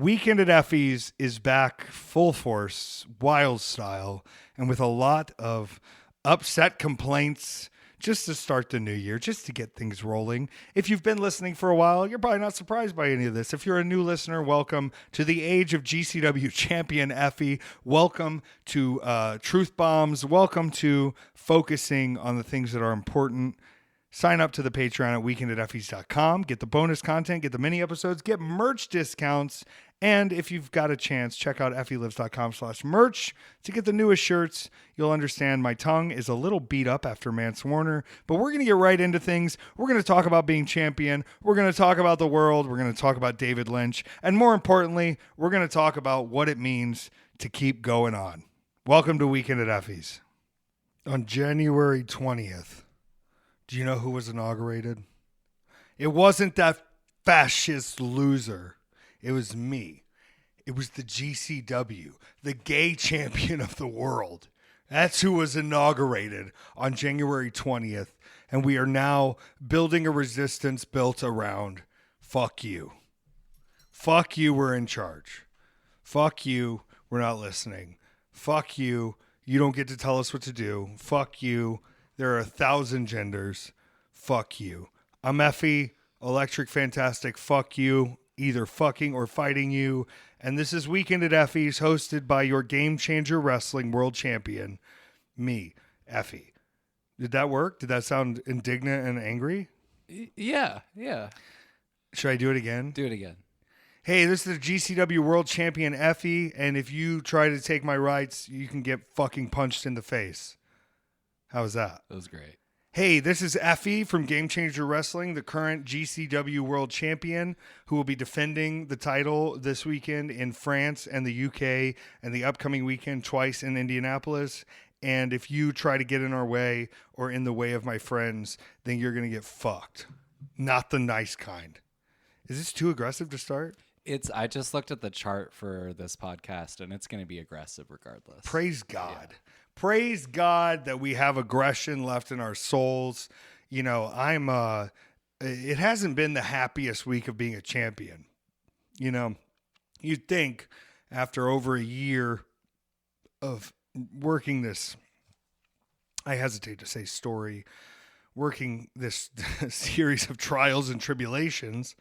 Weekend at Effy's is back full force, wild style, and with a lot of upset complaints just to start the new year, just to get things rolling. If you've been listening for a while, you're probably not surprised by any of this. If you're a new listener, welcome to the age of GCW champion Effy. Welcome to Truth Bombs. Welcome to focusing on the things that are important. Sign up to the Patreon at weekendateffys.com. Get the bonus content, get the mini episodes, get merch discounts. And if you've got a chance, check out effylives.com/merch to get the newest shirts. You'll understand my tongue is a little beat up after Mance Warner, but we're going to get right into things. We're going to talk about being champion. We're going to talk about the world. We're going to talk about David Lynch. And more importantly, we're going to talk about what it means to keep going on. Welcome to Weekend at Effy's. On January 20th, do you know who was inaugurated? It wasn't that fascist loser. It was me. It was the GCW, the gay champion of the world. That's who was inaugurated on January 20th. And we are now building a resistance built around fuck you. Fuck you, we're in charge. Fuck you, we're not listening. Fuck you, you don't get to tell us what to do. Fuck you. There are 1,000 genders. Fuck you. I'm Effy, electric, fantastic. Fuck you. Either fucking or fighting you. And this is Weekend at Effy's, hosted by your Game Changer Wrestling World Champion, me, Effy. Did that work? Did that sound indignant and angry? Yeah. Should I do it again? Do it again. Hey, this is the GCW World Champion, Effy, and if you try to take my rights, you can get fucking punched in the face. How was that? That was great. Hey, this is Effy from Game Changer Wrestling, the current GCW World Champion, who will be defending the title this weekend in France and the UK, and the upcoming weekend twice in Indianapolis. And if you try to get in our way or in the way of my friends, then you're going to get fucked. Not the nice kind. Is this too aggressive to start? I just looked at the chart for this podcast, and it's going to be aggressive regardless. Praise God. Yeah. Praise God that we have aggression left in our souls. You know, it hasn't been the happiest week of being a champion. You know, you'd think after over a year of working this, I hesitate to say story, working this series of trials and tribulations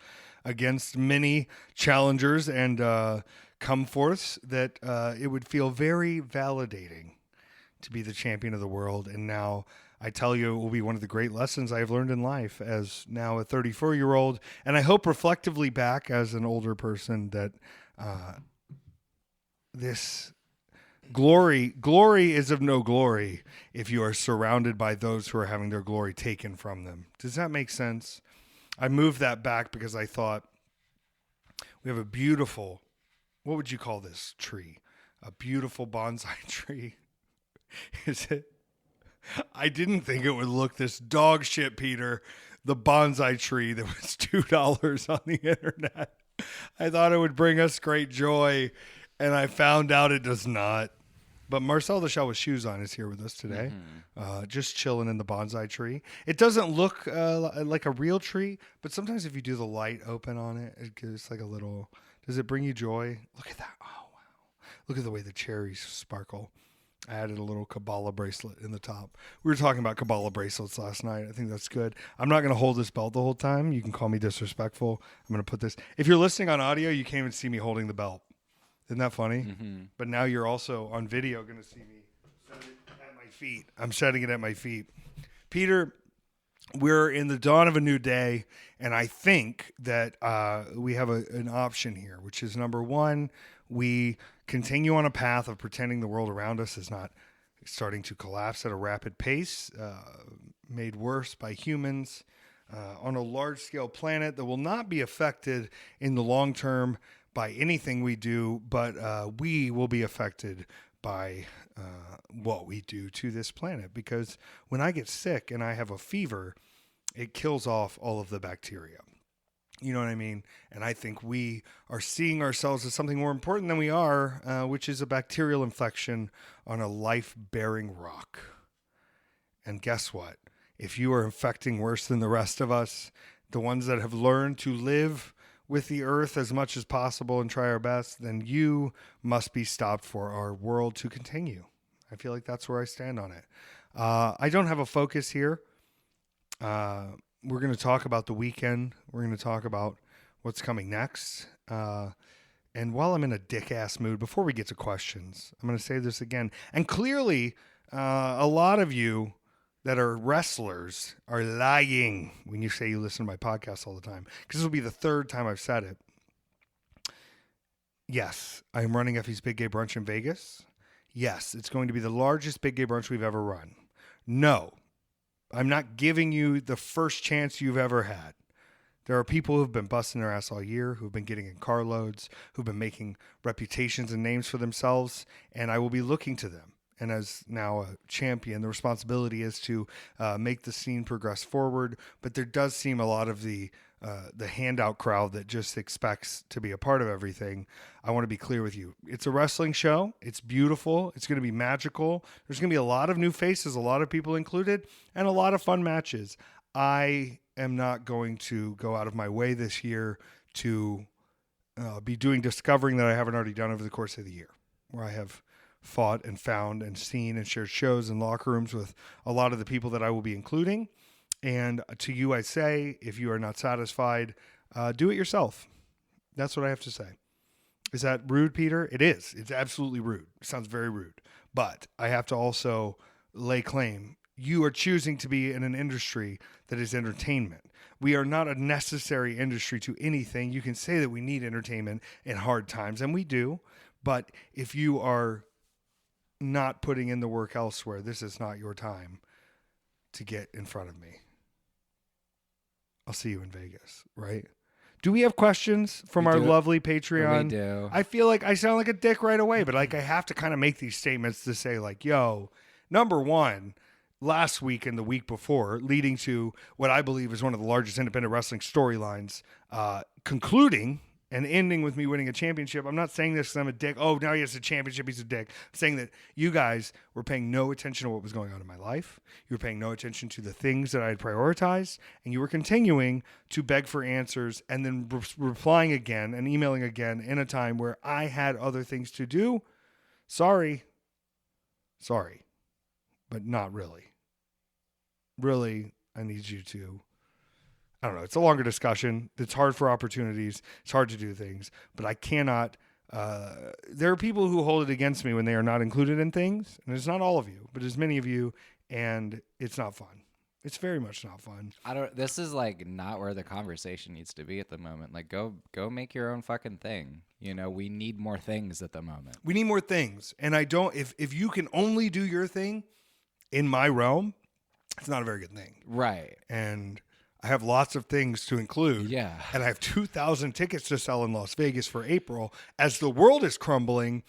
against many challengers and come forths, that it would feel very validating to be the champion of the world. And now I tell you, it will be one of the great lessons I've learned in life as now a 34-year-old. And I hope reflectively back as an older person that this glory is of no glory if you are surrounded by those who are having their glory taken from them. Does that make sense? I moved that back because I thought we have a beautiful, what would you call this tree? A beautiful bonsai tree. Is it? I didn't think it would look this dog shit, Peter. The bonsai tree that was $2 on the internet. I thought it would bring us great joy, and I found out it does not. But Marcel the Shell with shoes on is here with us today, just chilling in the bonsai tree. It doesn't look like a real tree, but sometimes if you do the light open on it, it gives like a little. Does it bring you joy? Look at that! Oh wow! Look at the way the cherries sparkle. I added a little Kabbalah bracelet in the top. We were talking about Kabbalah bracelets last night. I think that's good. I'm not going to hold this belt the whole time. You can call me disrespectful. I'm going to put this. If you're listening on audio, you can't even see me holding the belt. Isn't that funny? Mm-hmm. But now you're also on video going to see me set it at my feet. I'm setting it at my feet. Peter, we're in the dawn of a new day, and I think that we have an option here, which is number one, we continue on a path of pretending the world around us is not starting to collapse at a rapid pace, made worse by humans on a large-scale planet that will not be affected in the long term by anything we do, but we will be affected by what we do to this planet. Because when I get sick and I have a fever, it kills off all of the bacteria. You know what I mean? And I think we are seeing ourselves as something more important than we are, which is a bacterial infection on a life-bearing rock. And guess what? If you are infecting worse than the rest of us, the ones that have learned to live with the earth as much as possible and try our best, then you must be stopped for our world to continue. I feel like that's where I stand on it. I don't have a focus here. We're going to talk about the weekend. We're going to talk about what's coming next. And while I'm in a dick-ass mood, before we get to questions, I'm going to say this again. And clearly, a lot of you that are wrestlers are lying when you say you listen to my podcast all the time. Because this will be the third time I've said it. Yes, I'm running Effy's Big Gay Brunch in Vegas. Yes, it's going to be the largest Big Gay Brunch we've ever run. No, I'm not giving you the first chance you've ever had. There are people who've been busting their ass all year, who've been getting in carloads, who've been making reputations and names for themselves, and I will be looking to them. And as now a champion, the responsibility is to make the scene progress forward. But there does seem a lot of the handout crowd that just expects to be a part of everything. I want to be clear with you. It's a wrestling show. It's beautiful. It's going to be magical. There's going to be a lot of new faces, a lot of people included, and a lot of fun matches. I am not going to go out of my way this year to be doing discovering that I haven't already done over the course of the year, where I have fought and found and seen and shared shows and locker rooms with a lot of the people that I will be including. And to you, I say, if you are not satisfied, do it yourself. That's what I have to say. Is that rude, Peter? It is. It's absolutely rude. It sounds very rude. But I have to also lay claim. You are choosing to be in an industry that is entertainment. We are not a necessary industry to anything. You can say that we need entertainment in hard times, and we do. But if you are not putting in the work elsewhere, this is not your time to get in front of me. I'll see you in Vegas, right? Do we have questions from our lovely Patreon? We do. I feel like I sound like a dick right away, but like I have to kind of make these statements to say like, yo, number one, last week and the week before, leading to what I believe is one of the largest independent wrestling storylines, concluding and ending with me winning a championship. I'm not saying this because I'm a dick. Oh, now he has a championship. He's a dick. I'm saying that you guys were paying no attention to what was going on in my life. You were paying no attention to the things that I had prioritized. And you were continuing to beg for answers and then replying again and emailing again in a time where I had other things to do. Sorry. But not really. Really, I need you to... I don't know. It's a longer discussion. It's hard for opportunities. It's hard to do things. But I cannot... there are people who hold it against me when they are not included in things. And it's not all of you, but it's many of you. And it's not fun. It's very much not fun. This is like not where the conversation needs to be at the moment. Like go make your own fucking thing. You know, we need more things at the moment. We need more things. And I don't... If you can only do your thing in my realm, it's not a very good thing. Right. And... I have lots of things to include. Yeah. And I have 2,000 tickets to sell in Las Vegas for April. As the world is crumbling,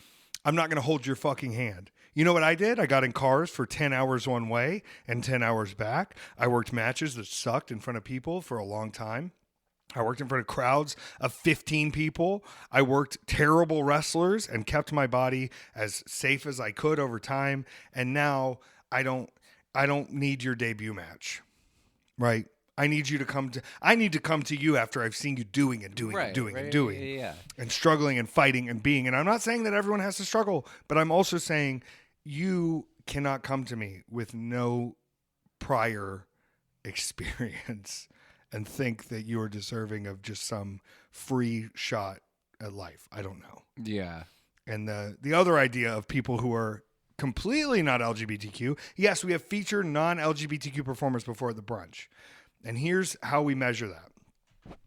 I'm not going to hold your fucking hand. You know what I did? I got in cars for 10 hours one way and 10 hours back. I worked matches that sucked in front of people for a long time. I worked in front of crowds of 15 people. I worked terrible wrestlers and kept my body as safe as I could over time. And now I don't need your debut match. Right? I need to come to you after I've seen you doing and doing and doing and doing. Yeah. And struggling and fighting and being. And I'm not saying that everyone has to struggle, but I'm also saying you cannot come to me with no prior experience and think that you are deserving of just some free shot at life. I don't know. Yeah. And the other idea of people who are completely not LGBTQ. Yes, we have featured non-LGBTQ performers before the brunch. And here's how we measure that.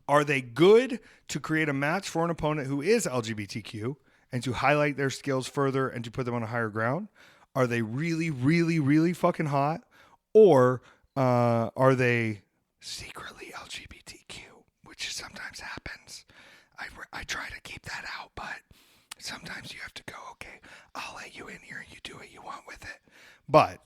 Are they good to create a match for an opponent who is LGBTQ and to highlight their skills further and to put them on a higher ground? Are they really, really, really fucking hot? Or are they secretly LGBTQ, which sometimes happens? I try to keep that out, but sometimes you have to go, okay, I'll let you in here and you do what you want with it. But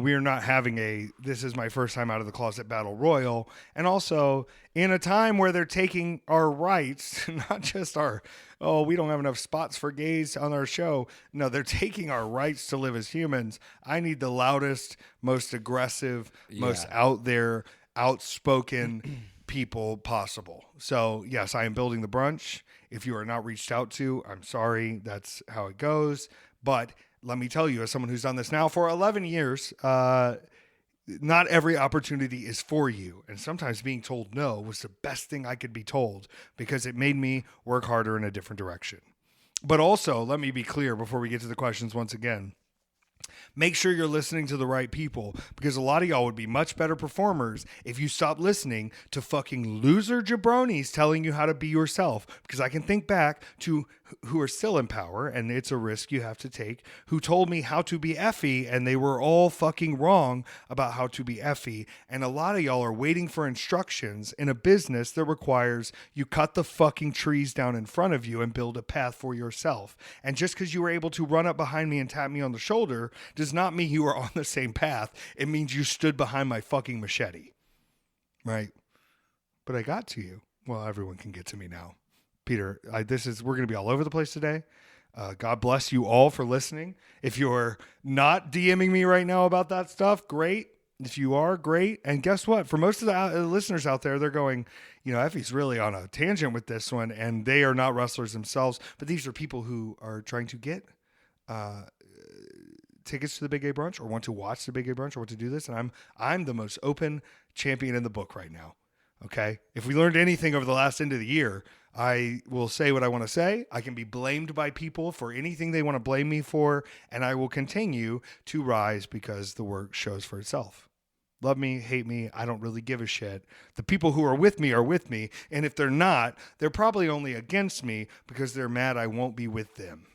we are not having this is my first time out of the closet battle royal. And also in a time where they're taking our rights, not just we don't have enough spots for gays on our show. No, they're taking our rights to live as humans. I need the loudest, most aggressive, most out there, outspoken people possible. So yes, I am building the brunch. If you are not reached out to, I'm sorry. That's how it goes. But let me tell you, as someone who's done this now for 11 years, not every opportunity is for you. And sometimes being told no was the best thing I could be told because it made me work harder in a different direction. But also, let me be clear before we get to the questions once again. Make sure you're listening to the right people because a lot of y'all would be much better performers if you stopped listening to fucking loser jabronis telling you how to be yourself. Because I can think back to who are still in power, and it's a risk you have to take, who told me how to be Effy, and they were all fucking wrong about how to be Effy. And a lot of y'all are waiting for instructions in a business that requires you cut the fucking trees down in front of you and build a path for yourself. And just because you were able to run up behind me and tap me on the shoulder does not mean you are on the same path. It means you stood behind my fucking machete. Right? But I got to you. Well, everyone can get to me now. Peter, we're going to be all over the place today. God bless you all for listening. If you're not DMing me right now about that stuff, great. If you are, great. And guess what? For most of the listeners out there, they're going, Effy's really on a tangent with this one, and they are not wrestlers themselves. But these are people who are trying to get tickets to the Big Gay Brunch or want to watch the Big Gay Brunch or want to do this. And I'm the most open champion in the book right now. Okay. If we learned anything over the last end of the year, I will say what I want to say. I can be blamed by people for anything they want to blame me for, and I will continue to rise because the work shows for itself. Love me, hate me, I don't really give a shit. The people who are with me, and if they're not, they're probably only against me because they're mad I won't be with them.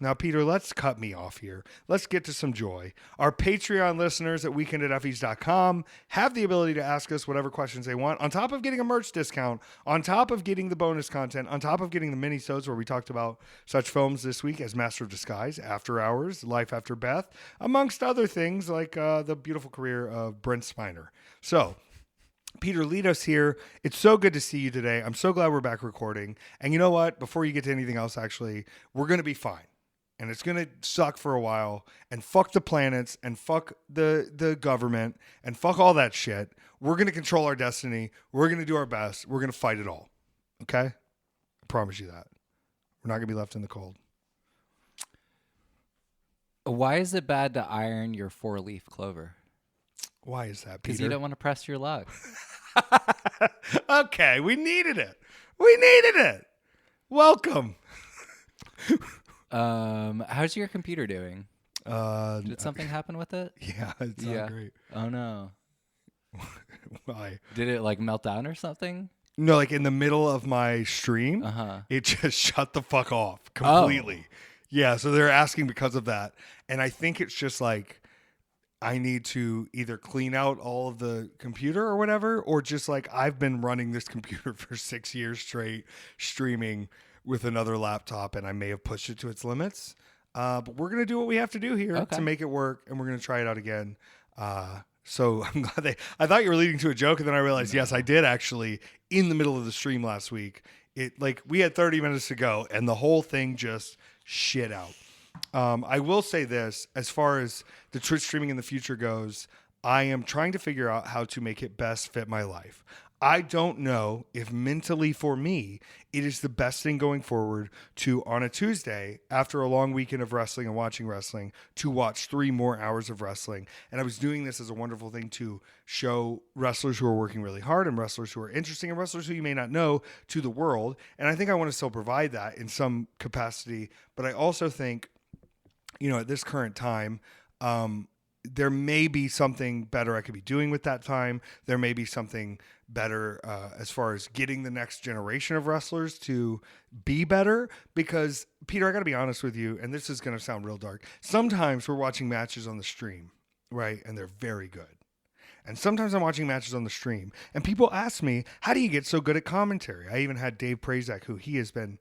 Now, Peter, let's cut me off here. Let's get to some joy. Our Patreon listeners at weekendateffys.com have the ability to ask us whatever questions they want, on top of getting a merch discount, on top of getting the bonus content, on top of getting the mini-sodes where we talked about such films this week as Master of Disguise, After Hours, Life After Beth, amongst other things like the beautiful career of Brent Spiner. So, Peter, lead us here. It's so good to see you today. I'm so glad we're back recording. And you know what? Before you get to anything else, actually, we're going to be fine. And it's going to suck for a while, and fuck the planets, and fuck the government, and fuck all that shit. We're going to control our destiny. We're going to do our best. We're going to fight it all. Okay? I promise you that. We're not going to be left in the cold. Why is it bad to iron your 4-leaf clover? Why is that, Peter? Because you don't want to press your luck. Okay, we needed it. We needed it. Welcome. How's your computer doing? Did something happen with it? Yeah, it's not great. Oh no. Why? Did it like melt down or something? No, like in the middle of my stream, it just shut the fuck off completely. Oh. Yeah, so they're asking because of that. And I think it's just like I need to either clean out all of the computer or whatever, or just like I've been running this computer for 6 years straight, streaming with another laptop, and I may have pushed it to its limits. But we're going to do what we have to do here to make it work, and we're going to try it out again. So I'm glad I thought you were leading to a joke, and then I realized, yes, I did actually, in the middle of the stream last week. We had 30 minutes to go, and the whole thing just shit out. I will say this, as far as the Twitch streaming in the future goes, I am trying to figure out how to make it best fit my life. I don't know if mentally for me, it is the best thing going forward to, on a Tuesday, after a long weekend of wrestling and watching wrestling, to watch 3 more hours of wrestling. And I was doing this as a wonderful thing to show wrestlers who are working really hard and wrestlers who are interesting and wrestlers who you may not know to the world. And I think I want to still provide that in some capacity. But I also think, at this current time, there may be something better I could be doing with that time. There may be something better as far as getting the next generation of wrestlers to be better. Because, Peter, I got to be honest with you, and this is going to sound real dark. Sometimes we're watching matches on the stream, right? And they're very good. And sometimes I'm watching matches on the stream, and people ask me, how do you get so good at commentary? I even had Dave Prazak, who he has been,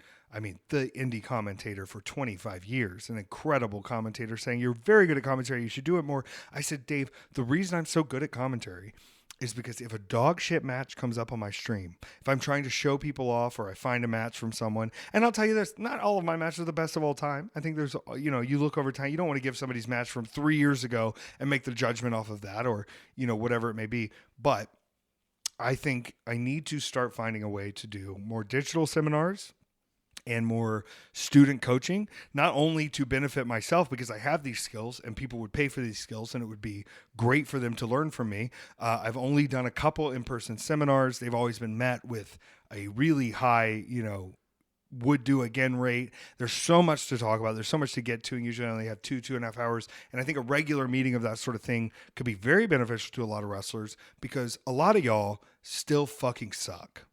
the indie commentator for 25 years, an incredible commentator, saying, you're very good at commentary, you should do it more. I said, Dave, the reason I'm so good at commentary is because if a dog shit match comes up on my stream, if I'm trying to show people off or I find a match from someone, and I'll tell you this, not all of my matches are the best of all time. I think there's, you look over time, you don't want to give somebody's match from 3 years ago and make the judgment off of that or, whatever it may be. But I think I need to start finding a way to do more digital seminars and more student coaching, not only to benefit myself because I have these skills and people would pay for these skills and it would be great for them to learn from me. I've only done a couple in-person seminars. They've always been met with a really high, would do again rate. There's so much to talk about. There's so much to get to, and usually I only have 2.5 hours. And I think a regular meeting of that sort of thing could be very beneficial to a lot of wrestlers because a lot of y'all still fucking suck.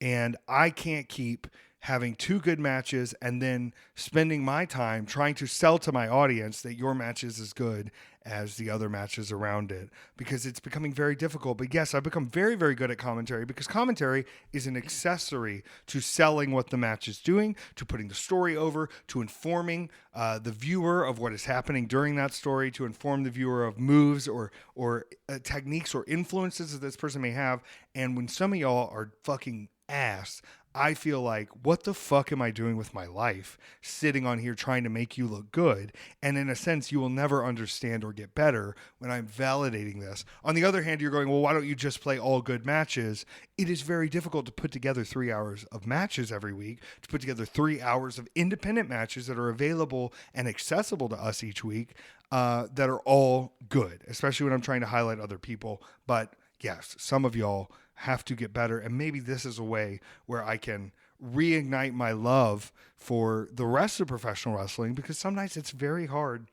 And I can't keep having 2 good matches and then spending my time trying to sell to my audience that your match is as good as the other matches around it, because it's becoming very difficult. But yes, I've become very, very good at commentary because commentary is an accessory to selling what the match is doing, to putting the story over, to informing the viewer of what is happening during that story, to inform the viewer of moves or techniques or influences that this person may have. And when some of y'all are fucking ass, I feel like, what the fuck am I doing with my life sitting on here trying to make you look good? And in a sense, you will never understand or get better when I'm validating this. On the other hand, you're going, well, why don't you just play all good matches? It is very difficult to put together 3 hours of matches every week, to put together 3 hours of independent matches that are available and accessible to us each week, that are all good, especially when I'm trying to highlight other people. But yes, some of y'all have to get better, and maybe this is a way where I can reignite my love for the rest of professional wrestling, because some nights it's very hard.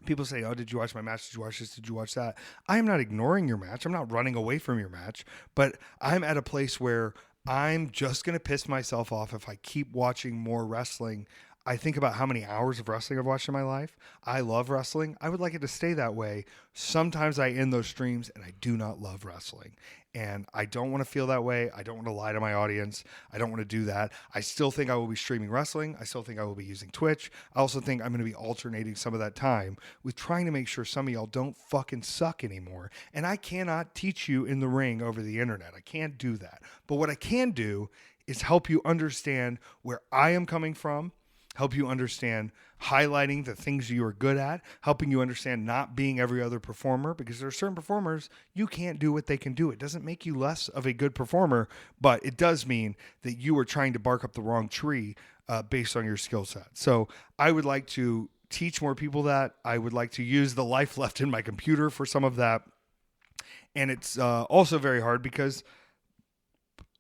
People say, oh, did you watch my match? Did you watch this? Did you watch that? I am not ignoring your match. I'm not running away from your match, but I'm at a place where I'm just going to piss myself off if I keep watching more wrestling. I think about how many hours of wrestling I've watched in my life. I love wrestling. I would like it to stay that way. Sometimes I end those streams and I do not love wrestling. And I don't want to feel that way. I don't want to lie to my audience. I don't want to do that. I still think I will be streaming wrestling. I still think I will be using Twitch. I also think I'm going to be alternating some of that time with trying to make sure some of y'all don't fucking suck anymore. And I cannot teach you in the ring over the internet. I can't do that. But what I can do is help you understand where I am coming from, help you understand highlighting the things you are good at, helping you understand not being every other performer, because there are certain performers you can't do what they can do. It doesn't make you less of a good performer, but it does mean that you are trying to bark up the wrong tree based on your skill set. So I would like to teach more people that. I would like to use the life left in my computer for some of that. And it's also very hard because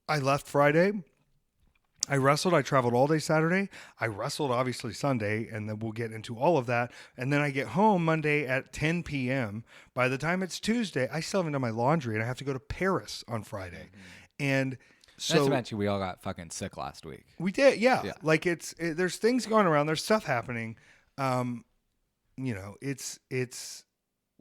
I left Friday. I wrestled. I traveled all day Saturday. I wrestled, obviously, Sunday, and then we'll get into all of that. And then I get home Monday at 10 p.m. By the time it's Tuesday, I still haven't done my laundry, and I have to go to Paris on Friday. And so... Not to mention we all got fucking sick last week. We did, yeah. Like, there's things going around. There's stuff happening. It's...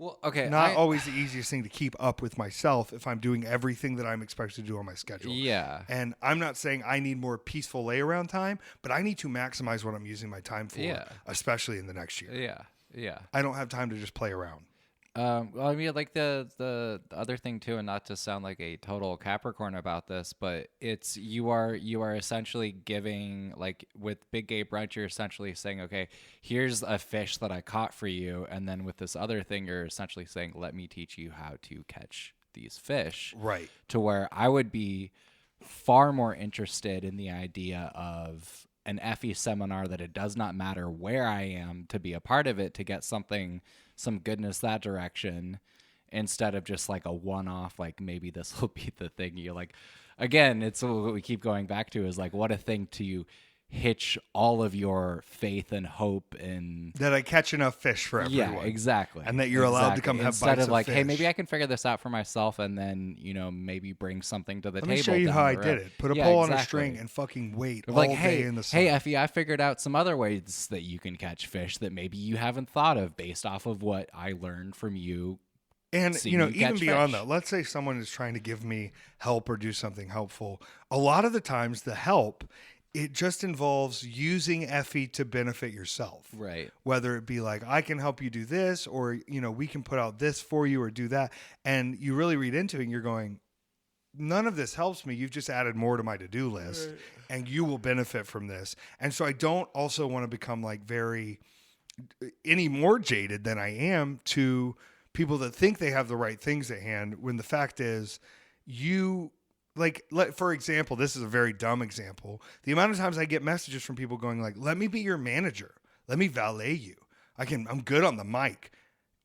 Well, okay. Not always the easiest thing to keep up with myself if I'm doing everything that I'm expected to do on my schedule. Yeah. And I'm not saying I need more peaceful lay around time, but I need to maximize what I'm using my time for, especially in the next year. Yeah. Yeah. I don't have time to just play around. Well, I mean, like the other thing too, and not to sound like a total Capricorn about this, but it's you are essentially giving, like with Big Gay Brunch, you're essentially saying, okay, here's a fish that I caught for you, and then with this other thing, you're essentially saying, let me teach you how to catch these fish. Right. To where I would be far more interested in the idea of an Effy seminar that it does not matter where I am to be a part of it, to get some goodness that direction, instead of just like a one-off, like maybe this will be the thing. You're like, again, it's what we keep going back to, is like, what a thing to hitch all of your faith and hope in, that I catch enough fish for everyone. Yeah, exactly. And that you're allowed to come have instead bites of like, fish. hey, maybe I can figure this out for myself, and then, maybe bring something to the table. Let me show you how I did it. Put a pole on a string and fucking wait all day in the sun. Hey, Effy, I figured out some other ways that you can catch fish that maybe you haven't thought of based off of what I learned from you. And, even beyond that, let's say someone is trying to give me help or do something helpful. A lot of the times the help, it just involves using Effy to benefit yourself. Right. Whether it be like, I can help you do this, or, we can put out this for you or do that. And you really read into it and you're going, none of this helps me. You've just added more to my to-do list, and you will benefit from this. And so I don't also want to become like any more jaded than I am to people that think they have the right things at hand, when the fact is, you like, for example, this is a very dumb example. The amount of times I get messages from people going like, let me be your manager. Let me valet you. I'm good on the mic.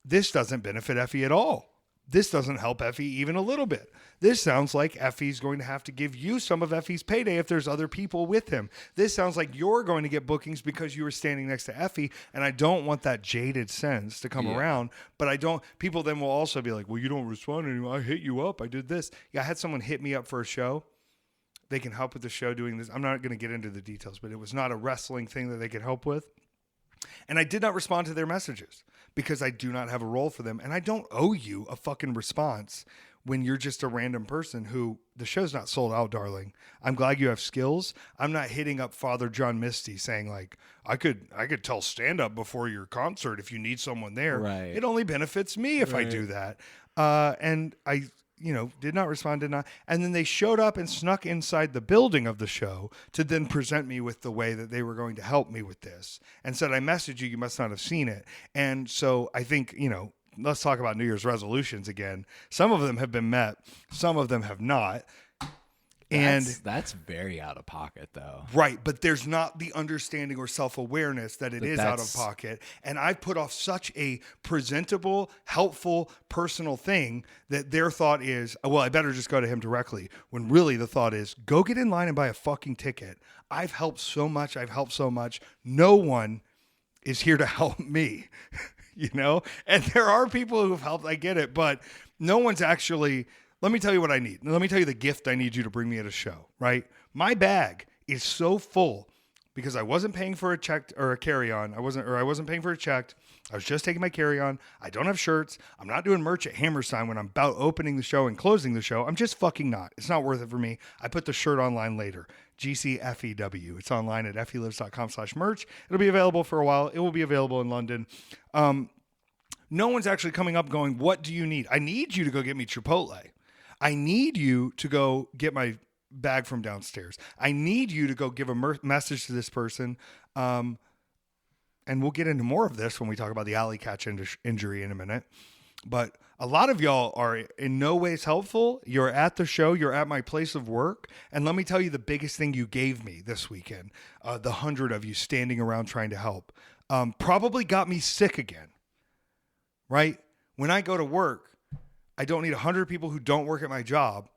This doesn't benefit Effy at all. This doesn't help Effy even a little bit. This sounds like Effy's going to have to give you some of Effy's payday if there's other people with him. This sounds like you're going to get bookings because you were standing next to Effy, and I don't want that jaded sense to come around. But I don't. People then will also be like, well, you don't respond anymore. I hit you up. I did this. Yeah, I had someone hit me up for a show. They can help with the show doing this. I'm not going to get into the details, but it was not a wrestling thing that they could help with. And I did not respond to their messages because I do not have a role for them. And I don't owe you a fucking response when you're just a random person who the show's not sold out, darling. I'm glad you have skills. I'm not hitting up Father John Misty saying like, I could tell stand up before your concert if you need someone there. Right. It only benefits me if I do that. And I, did not respond, and then they showed up and snuck inside the building of the show to then present me with the way that they were going to help me with this and said, I messaged you, you must not have seen it. And so I think, let's talk about New Year's resolutions again. Some of them have been met. Some of them have not. And that's very out of pocket, though. Right, but there's not the understanding or self-awareness that it is out of pocket. And I've put off such a presentable, helpful, personal thing that their thought is, well, I better just go to him directly. When really the thought is, go get in line and buy a fucking ticket. I've helped so much. No one is here to help me, And there are people who've helped. I get it, but no one's actually... Let me tell you what I need. Let me tell you the gift I need you to bring me at a show, right? My bag is so full because I wasn't paying for a check or a carry-on. I wasn't paying for a check. I was just taking my carry-on. I don't have shirts. I'm not doing merch at Hammerstein when I'm about opening the show and closing the show. I'm just fucking not. It's not worth it for me. I put the shirt online later. GCFEW. It's online at effylives.com/merch. It'll be available for a while. It will be available in London. No one's actually coming up going, what do you need? I need you to go get me Chipotle. I need you to go get my bag from downstairs. I need you to go give a message to this person. And we'll get into more of this when we talk about the alley catch injury in a minute. But a lot of y'all are in no ways helpful. You're at the show. You're at my place of work. And let me tell you the biggest thing you gave me this weekend, the 100 of you standing around trying to help, probably got me sick again, right? When I go to work, I don't need 100 people who don't work at my job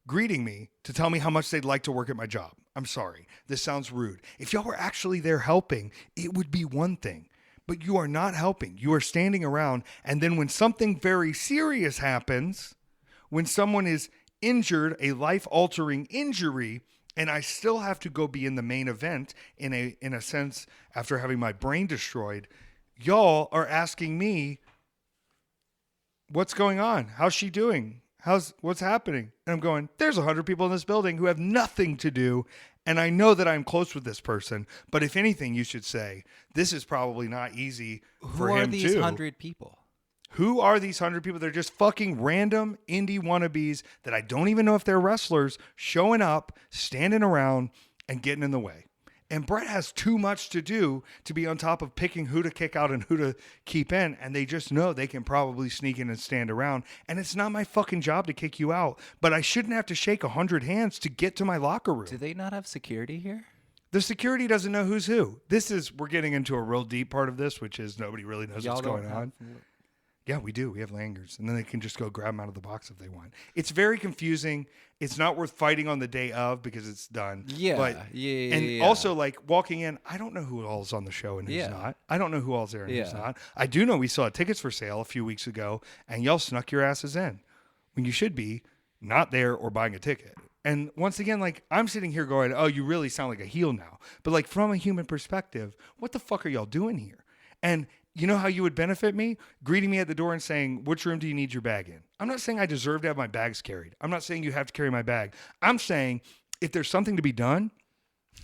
greeting me to tell me how much they'd like to work at my job. I'm sorry. This sounds rude. If y'all were actually there helping, it would be one thing. But you are not helping. You are standing around. And then when something very serious happens, when someone is injured, a life-altering injury, and I still have to go be in the main event in a sense after having my brain destroyed, y'all are asking me, what's going on? How's she doing? What's happening? And I'm going, there's 100 people in this building who have nothing to do. And I know that I'm close with this person. But if anything, you should say, this is probably not easy for him too. Who are these 100 people? Who are these 100 people? They're just fucking random indie wannabes that I don't even know if they're wrestlers showing up, standing around, and getting in the way. And Brett has too much to do to be on top of picking who to kick out and who to keep in. And they just know they can probably sneak in and stand around. And it's not my fucking job to kick you out. But I shouldn't have to shake 100 hands to get to my locker room. Do they not have security here? The security doesn't know who's who. We're getting into a real deep part of this, which is nobody really knows what's going on. Yeah, we do. We have lanyards. And then they can just go grab them out of the box if they want. It's very confusing. It's not worth fighting on the day of because it's done. Yeah. Also, like, walking in, I don't know who all's on the show and who's not. I don't know who all's there and who's not. I do know we saw tickets for sale a few weeks ago, and y'all snuck your asses in when you should be not there or buying a ticket. And once again, like, I'm sitting here going, oh, you really sound like a heel now. But, like, from a human perspective, what the fuck are y'all doing here? And you know how you would benefit me? Greeting me at the door and saying, which room do you need your bag in? I'm not saying I deserve to have my bags carried. I'm not saying you have to carry my bag. I'm saying if there's something to be done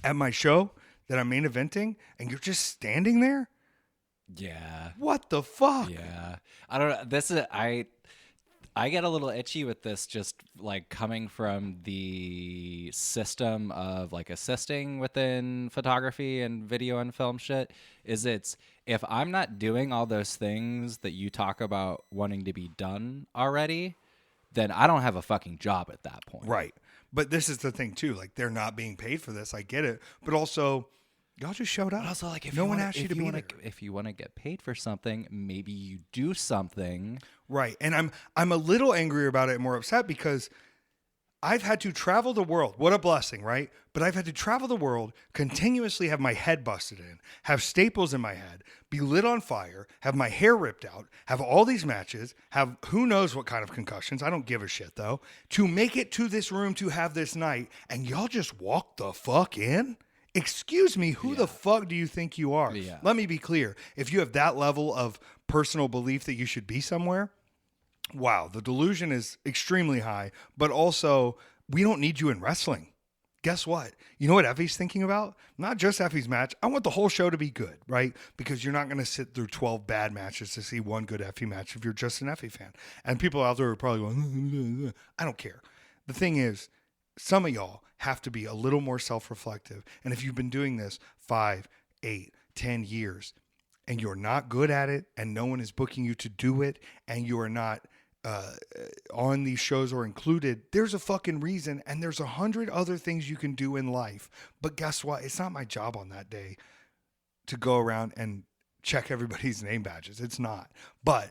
at my show that I'm main eventing and you're just standing there. Yeah. What the fuck? Yeah. I don't know. I get a little itchy with this, just like coming from the system of like assisting within photography and video and film shit. If I'm not doing all those things that you talk about wanting to be done already, then I don't have a fucking job at that point. Right. But this is the thing too. Like, they're not being paid for this. I get it. But also, y'all just showed up. But also, like, if no you one wanna, asked you if to you be wanna, there. if you want to get paid for something, maybe you do something. Right. And I'm a little angrier about it and more upset because I've had to travel the world. What a blessing, right? But I've had to travel the world, continuously have my head busted in, have staples in my head, be lit on fire, have my hair ripped out, have all these matches, have who knows what kind of concussions. I don't give a shit though. To make it to this room to have this night, and y'all just walk the fuck in? Excuse me, who the fuck do you think you are? Yeah. Let me be clear. If you have that level of personal belief that you should be somewhere, wow, the delusion is extremely high, but also we don't need you in wrestling. Guess what? You know what Effy's thinking about? Not just Effy's match. I want the whole show to be good, right? Because you're not going to sit through 12 bad matches to see one good Effy match if you're just an Effy fan. And people out there are probably going, I don't care. The thing is, some of y'all have to be a little more self-reflective. And if you've been doing this 5, 8, 10 years, and you're not good at it, and no one is booking you to do it, and you are not on these shows or included, there's a fucking reason, and there's 100 other things you can do in life. But guess what? It's not my job on that day to go around and check everybody's name badges. It's not. But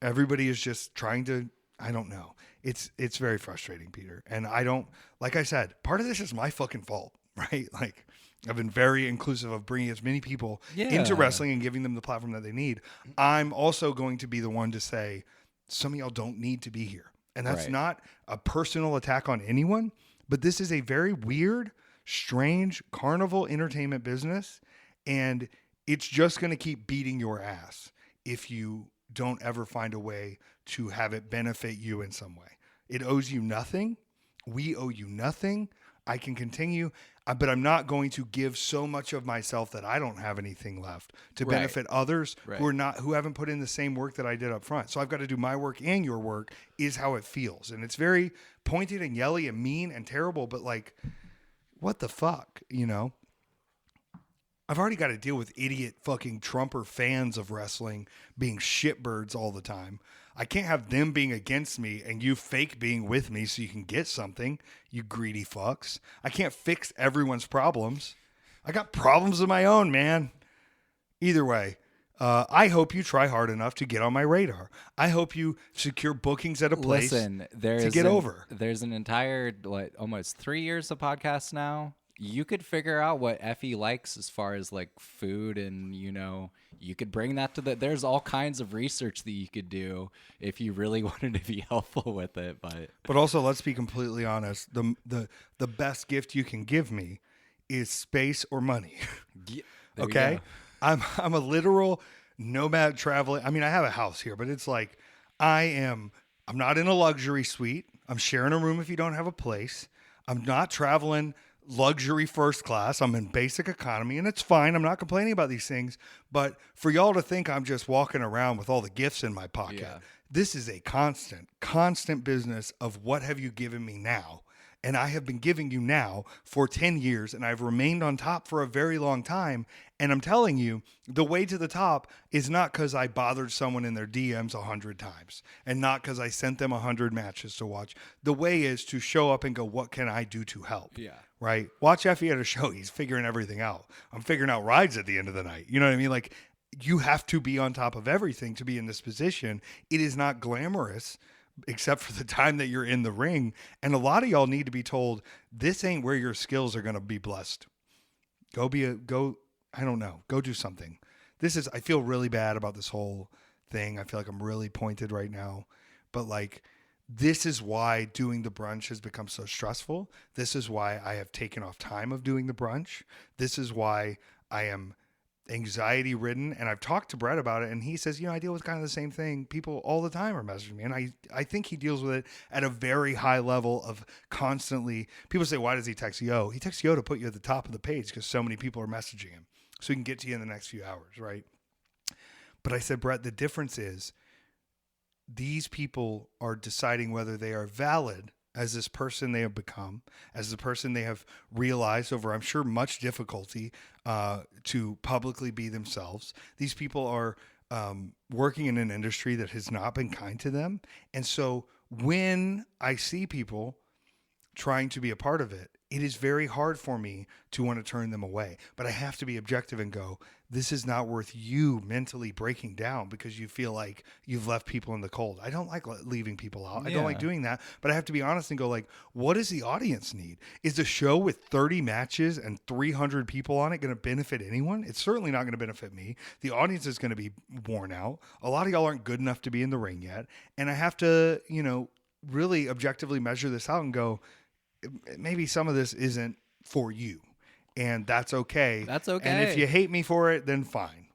everybody is just trying to, I don't know. It's very frustrating, Peter. And I don't, like I said, part of this is my fucking fault, right? Like, I've been very inclusive of bringing as many people into wrestling and giving them the platform that they need. I'm also going to be the one to say, some of y'all don't need to be here. And that's not a personal attack on anyone, but this is a very weird, strange carnival entertainment business. And it's just going to keep beating your ass if you don't ever find a way to have it benefit you in some way. It owes you nothing. We owe you nothing. I can continue, but I'm not going to give so much of myself that I don't have anything left to benefit others who haven't put in the same work that I did up front. So I've got to do my work and your work is how it feels. And it's very pointed and yelly and mean and terrible, but like, what the fuck, you know? I've already got to deal with idiot fucking Trumper fans of wrestling being shitbirds all the time. I can't have them being against me and you fake being with me so you can get something, you greedy fucks. I can't fix everyone's problems. I got problems of my own, man. Either way, I hope you try hard enough to get on my radar. I hope you secure bookings at a place to get over. There's an entire, almost 3 years of podcasts now. You could figure out what Effy likes as far as like food and, you know, you could bring that to there's all kinds of research that you could do if you really wanted to be helpful with it. But also, let's be completely honest. The best gift you can give me is space or money. Yeah, okay. I'm a literal nomad traveling. I mean, I have a house here, but it's like, I'm not in a luxury suite. I'm sharing a room if you don't have a place. I'm not traveling luxury first class. I'm in basic economy, and it's fine. I'm not complaining about these things, but for y'all to think I'm just walking around with all the gifts in my pocket, this is a constant business of what have you given me now? And I have been giving you now for 10 years, and I've remained on top for a very long time. And I'm telling you, the way to the top is not because I bothered someone in their DMs 100 times and not because I sent them 100 matches to watch. The way is to show up and go, what can I do to help? Yeah. Right? Watch Effy at a show. He's figuring everything out. I'm figuring out rides at the end of the night. You know what I mean? Like, you have to be on top of everything to be in this position. It is not glamorous, except for the time that you're in the ring. And a lot of y'all need to be told, this ain't where your skills are going to be blessed. Go do something. I feel really bad about this whole thing. I feel like I'm really pointed right now, but like, this is why doing the brunch has become so stressful. This is why I have taken off time of doing the brunch. This is why I am anxiety ridden. And I've talked to Brett about it, and he says, I deal with kind of the same thing. People all the time are messaging me. And I think he deals with it at a very high level of constantly. People say, why does he text Yo? He texts Yo to put you at the top of the page because so many people are messaging him so he can get to you in the next few hours. Right. But I said, Brett, the difference is these people are deciding whether they are valid as this person they have become, as the person they have realized over, I'm sure, much difficulty to publicly be themselves. These people are working in an industry that has not been kind to them. And so when I see people trying to be a part of it, it is very hard for me to want to turn them away. But I have to be objective and go, this is not worth you mentally breaking down because you feel like you've left people in the cold. I don't like leaving people out. I don't like doing that. But I have to be honest and go like, what does the audience need? Is a show with 30 matches and 300 people on it going to benefit anyone? It's certainly not going to benefit me. The audience is going to be worn out. A lot of y'all aren't good enough to be in the ring yet. And I have to, really objectively measure this out and go, maybe some of this isn't for you, and that's okay. That's okay. And if you hate me for it, then fine.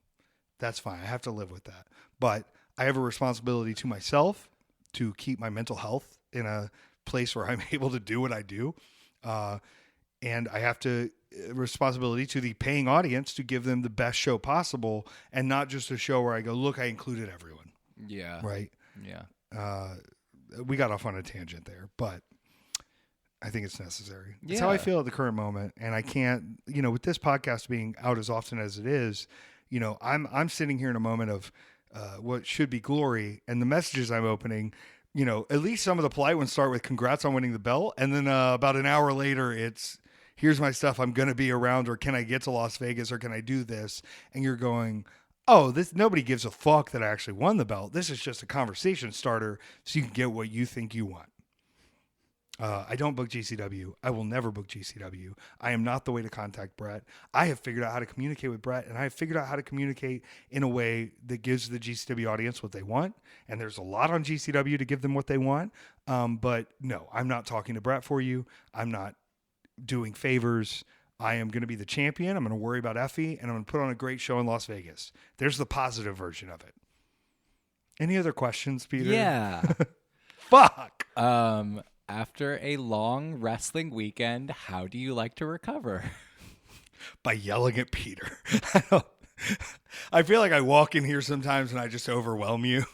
That's fine. I have to live with that. But I have a responsibility to myself to keep my mental health in a place where I'm able to do what I do. And I have to responsibility to the paying audience to give them the best show possible and not just a show where I go, look, I included everyone. Yeah. Right. Yeah. We got off on a tangent there, but I think it's necessary. Yeah. That's how I feel at the current moment. And I can't, with this podcast being out as often as it is, I'm sitting here in a moment of what should be glory, and the messages I'm opening, at least some of the polite ones start with congrats on winning the belt. And then about an hour later, it's here's my stuff. I'm going to be around, or can I get to Las Vegas, or can I do this? And you're going, oh, nobody gives a fuck that I actually won the belt. This is just a conversation starter so you can get what you think you want. I don't book GCW. I will never book GCW. I am not the way to contact Brett. I have figured out how to communicate with Brett, and I have figured out how to communicate in a way that gives the GCW audience what they want. And there's a lot on GCW to give them what they want. But no, I'm not talking to Brett for you. I'm not doing favors. I am going to be the champion. I'm going to worry about Effy, and I'm going to put on a great show in Las Vegas. There's the positive version of it. Any other questions, Peter? Yeah. Fuck. After a long wrestling weekend, how do you like to recover? By yelling at Peter. I feel like I walk in here sometimes and I just overwhelm you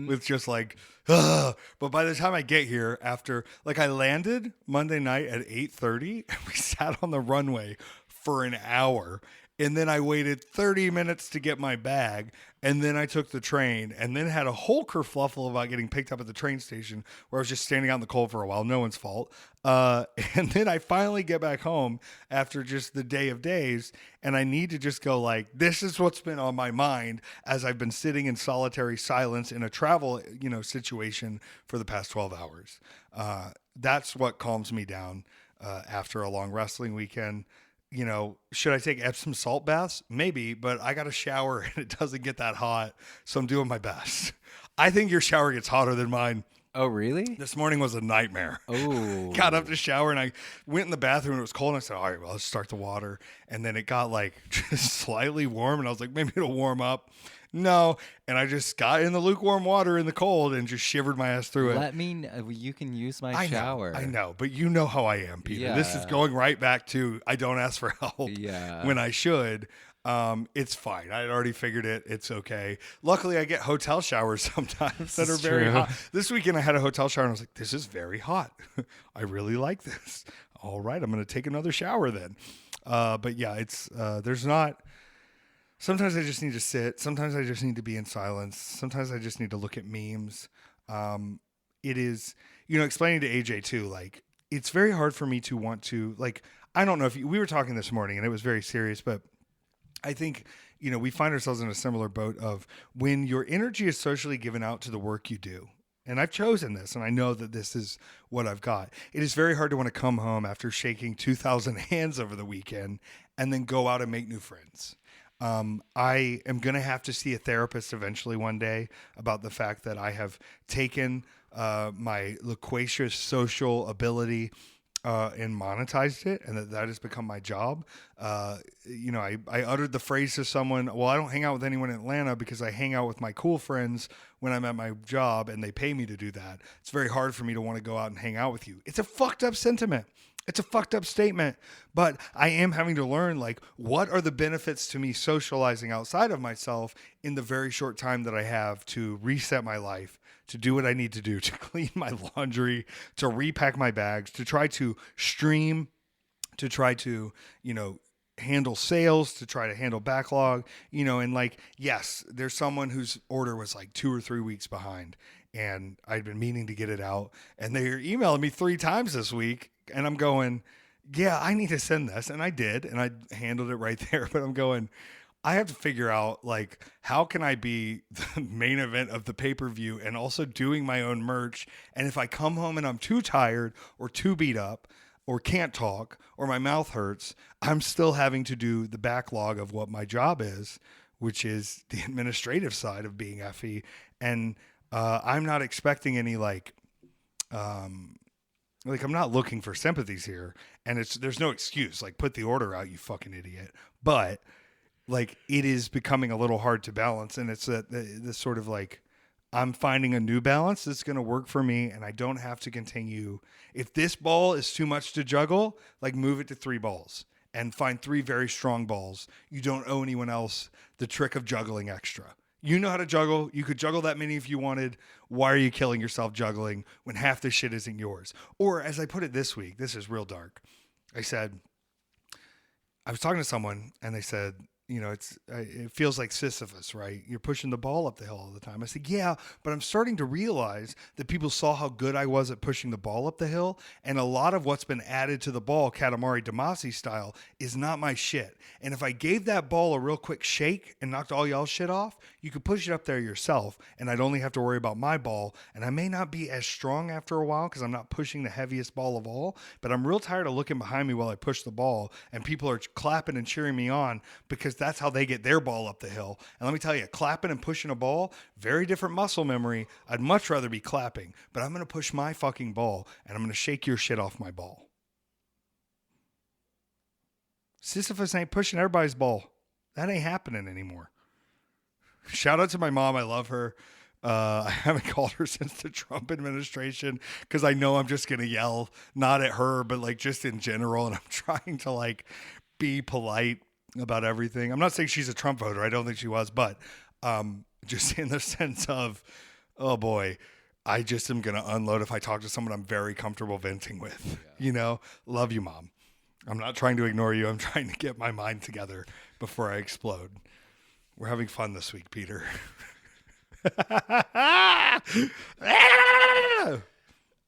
with just like, ugh. But by the time I get here, after I landed Monday night at 8:30 and we sat on the runway for an hour. And then I waited 30 minutes to get my bag. And then I took the train and then had a whole kerfluffle about getting picked up at the train station where I was just standing out in the cold for a while. No one's fault. And then I finally get back home after just the day of days. And I need to just go like, this is what's been on my mind as I've been sitting in solitary silence in a travel, situation for the past 12 hours. That's what calms me down after a long wrestling weekend. Should I take Epsom salt baths? Maybe, but I got a shower and it doesn't get that hot. So I'm doing my best. I think your shower gets hotter than mine. Oh, really? This morning was a nightmare. Oh. Got up to shower and I went in the bathroom and it was cold. And I said, all right, well, let's start the water. And then it got just slightly warm. And I was like, maybe it'll warm up. No. And I just got in the lukewarm water in the cold and just shivered my ass through it. You can use my shower. I know, but you know how I am, Peter. Yeah. This is going right back to I don't ask for help when I should. It's fine. I had already figured it. It's okay. Luckily, I get hotel showers sometimes that are very hot. This weekend, I had a hotel shower and I was like, this is very hot. I really like this. All right, I'm going to take another shower then. But yeah, it's there's not. Sometimes I just need to sit. Sometimes I just need to be in silence. Sometimes I just need to look at memes. It is, explaining to AJ too, it's very hard for me to want to, I don't know if we were talking this morning and it was very serious, but I think, we find ourselves in a similar boat of when your energy is socially given out to the work you do. And I've chosen this, and I know that this is what I've got. It is very hard to want to come home after shaking 2,000 hands over the weekend and then go out and make new friends. I am going to have to see a therapist eventually one day about the fact that I have taken my loquacious social ability and monetized it, and that has become my job. I uttered the phrase to someone, well, I don't hang out with anyone in Atlanta because I hang out with my cool friends when I'm at my job and they pay me to do that. It's very hard for me to want to go out and hang out with you. It's a fucked up sentiment. It's a fucked up statement, but I am having to learn, what are the benefits to me socializing outside of myself in the very short time that I have to reset my life, to do what I need to do, to clean my laundry, to repack my bags, to try to stream, to try to, handle sales, to try to handle backlog, and yes, there's someone whose order was 2 or 3 weeks behind. and I'd been meaning to get it out. And they're emailing me 3 times this week, and I'm going, yeah, I need to send this. And I did, and I handled it right there. But I'm going, I have to figure out, like, how can I be the main event of the pay-per-view and also doing my own merch? And if I come home and I'm too tired or too beat up or can't talk or my mouth hurts, I'm still having to do the backlog of what my job is, which is the administrative side of being Effy. And I'm not expecting any, like I'm not looking for sympathies here. And there's no excuse. Like, put the order out, you fucking idiot. But like, it is becoming a little hard to balance, and it's this sort of like, I'm finding a new balance that's going to work for me, and I don't have to continue. If this ball is too much to juggle, like, move it to 3 balls and find 3 very strong balls. You don't owe anyone else the trick of juggling extra. You know how to juggle. You could juggle that many if you wanted. Why are you killing yourself juggling when half the shit isn't yours? Or, as I put it this week, this is real dark. I was talking to someone, and they said, you know, it feels like Sisyphus, right? You're pushing the ball up the hill all the time. I said, yeah, but I'm starting to realize that people saw how good I was at pushing the ball up the hill. And a lot of what's been added to the ball, Katamari Damacy style, is not my shit. And if I gave that ball a real quick shake and knocked all y'all's shit off, you could push it up there yourself. And I'd only have to worry about my ball. And I may not be as strong after a while because I'm not pushing the heaviest ball of all. But I'm real tired of looking behind me while I push the ball. And people are clapping and cheering me on because that's how they get their ball up the hill. And let me tell you, clapping and pushing a ball, very different muscle memory. I'd much rather be clapping, but I'm going to push my fucking ball and I'm going to shake your shit off my ball. Sisyphus ain't pushing everybody's ball. That ain't happening anymore. Shout out to my mom. I love her. I haven't called her since the Trump administration because I know I'm just going to yell, not at her, but like just in general. And I'm trying to like be polite about everything. I'm not saying she's a Trump voter. I don't think she was, but just in the sense of, oh boy, I just am going to unload if I talk to someone I'm very comfortable venting with. Yeah. You know, love you, Mom. I'm not trying to ignore you. I'm trying to get my mind together before I explode. We're having fun this week, Peter.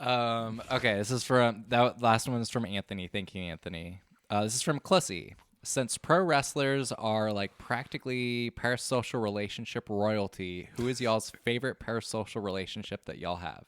Okay, this is from, that last one is from Anthony. Thank you, Anthony. This is from Clissy. Since pro wrestlers are like practically parasocial relationship royalty, who is y'all's favorite parasocial relationship that y'all have?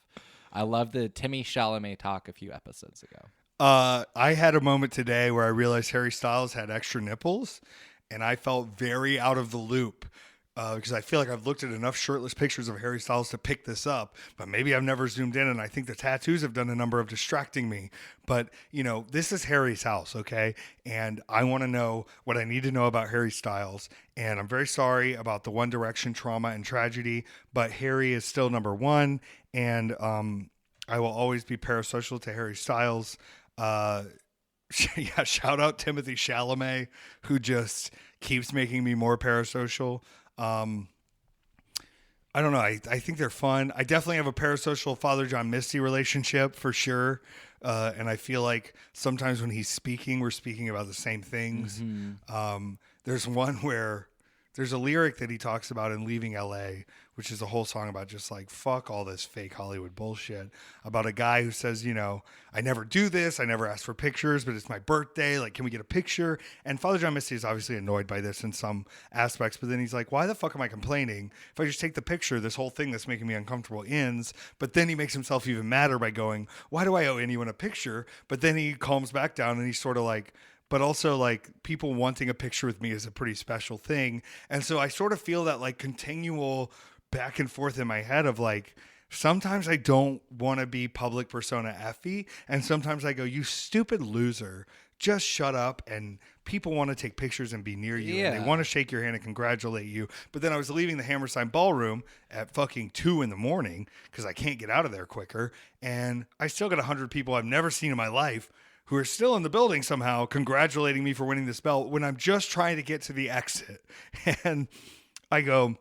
I love the Timmy Chalamet talk a few episodes ago. I had a moment today where I realized Harry Styles had extra nipples, and I felt very out of the loop. Because I feel like I've looked at enough shirtless pictures of Harry Styles to pick this up, but maybe I've never zoomed in, and I think the tattoos have done a number of distracting me. But, you know, this is Harry's house, okay? And I want to know what I need to know about Harry Styles, and I'm very sorry about the One Direction trauma and tragedy, but Harry is still number one, and I will always be parasocial to Harry Styles. Yeah, shout out Timothy Chalamet, who just keeps making me more parasocial. I don't know. I think they're fun. I definitely have a parasocial Father John Misty relationship for sure. And I feel like sometimes when he's speaking, we're speaking about the same things. Mm-hmm. There's one where there's a lyric that he talks about in Leaving LA, which is a whole song about just like, fuck all this fake Hollywood bullshit, about a guy who says, you know, I never do this. I never ask for pictures, but it's my birthday. Like, can we get a picture? And Father John Misty is obviously annoyed by this in some aspects, but then he's like, why the fuck am I complaining? If I just take the picture, this whole thing that's making me uncomfortable ends. But then he makes himself even madder by going, why do I owe anyone a picture? But then he calms back down and he's sort of like, but also like people wanting a picture with me is a pretty special thing. And so I sort of feel that like continual back and forth in my head of like, sometimes I don't want to be public persona Effy. And sometimes I go, you stupid loser, just shut up. And people want to take pictures and be near you. Yeah. And they want to shake your hand and congratulate you. But then I was leaving the Hammerstein Ballroom at fucking 2 a.m. because I can't get out of there quicker. And I still got 100 people I've never seen in my life who are still in the building somehow congratulating me for winning this belt when I'm just trying to get to the exit. And I go,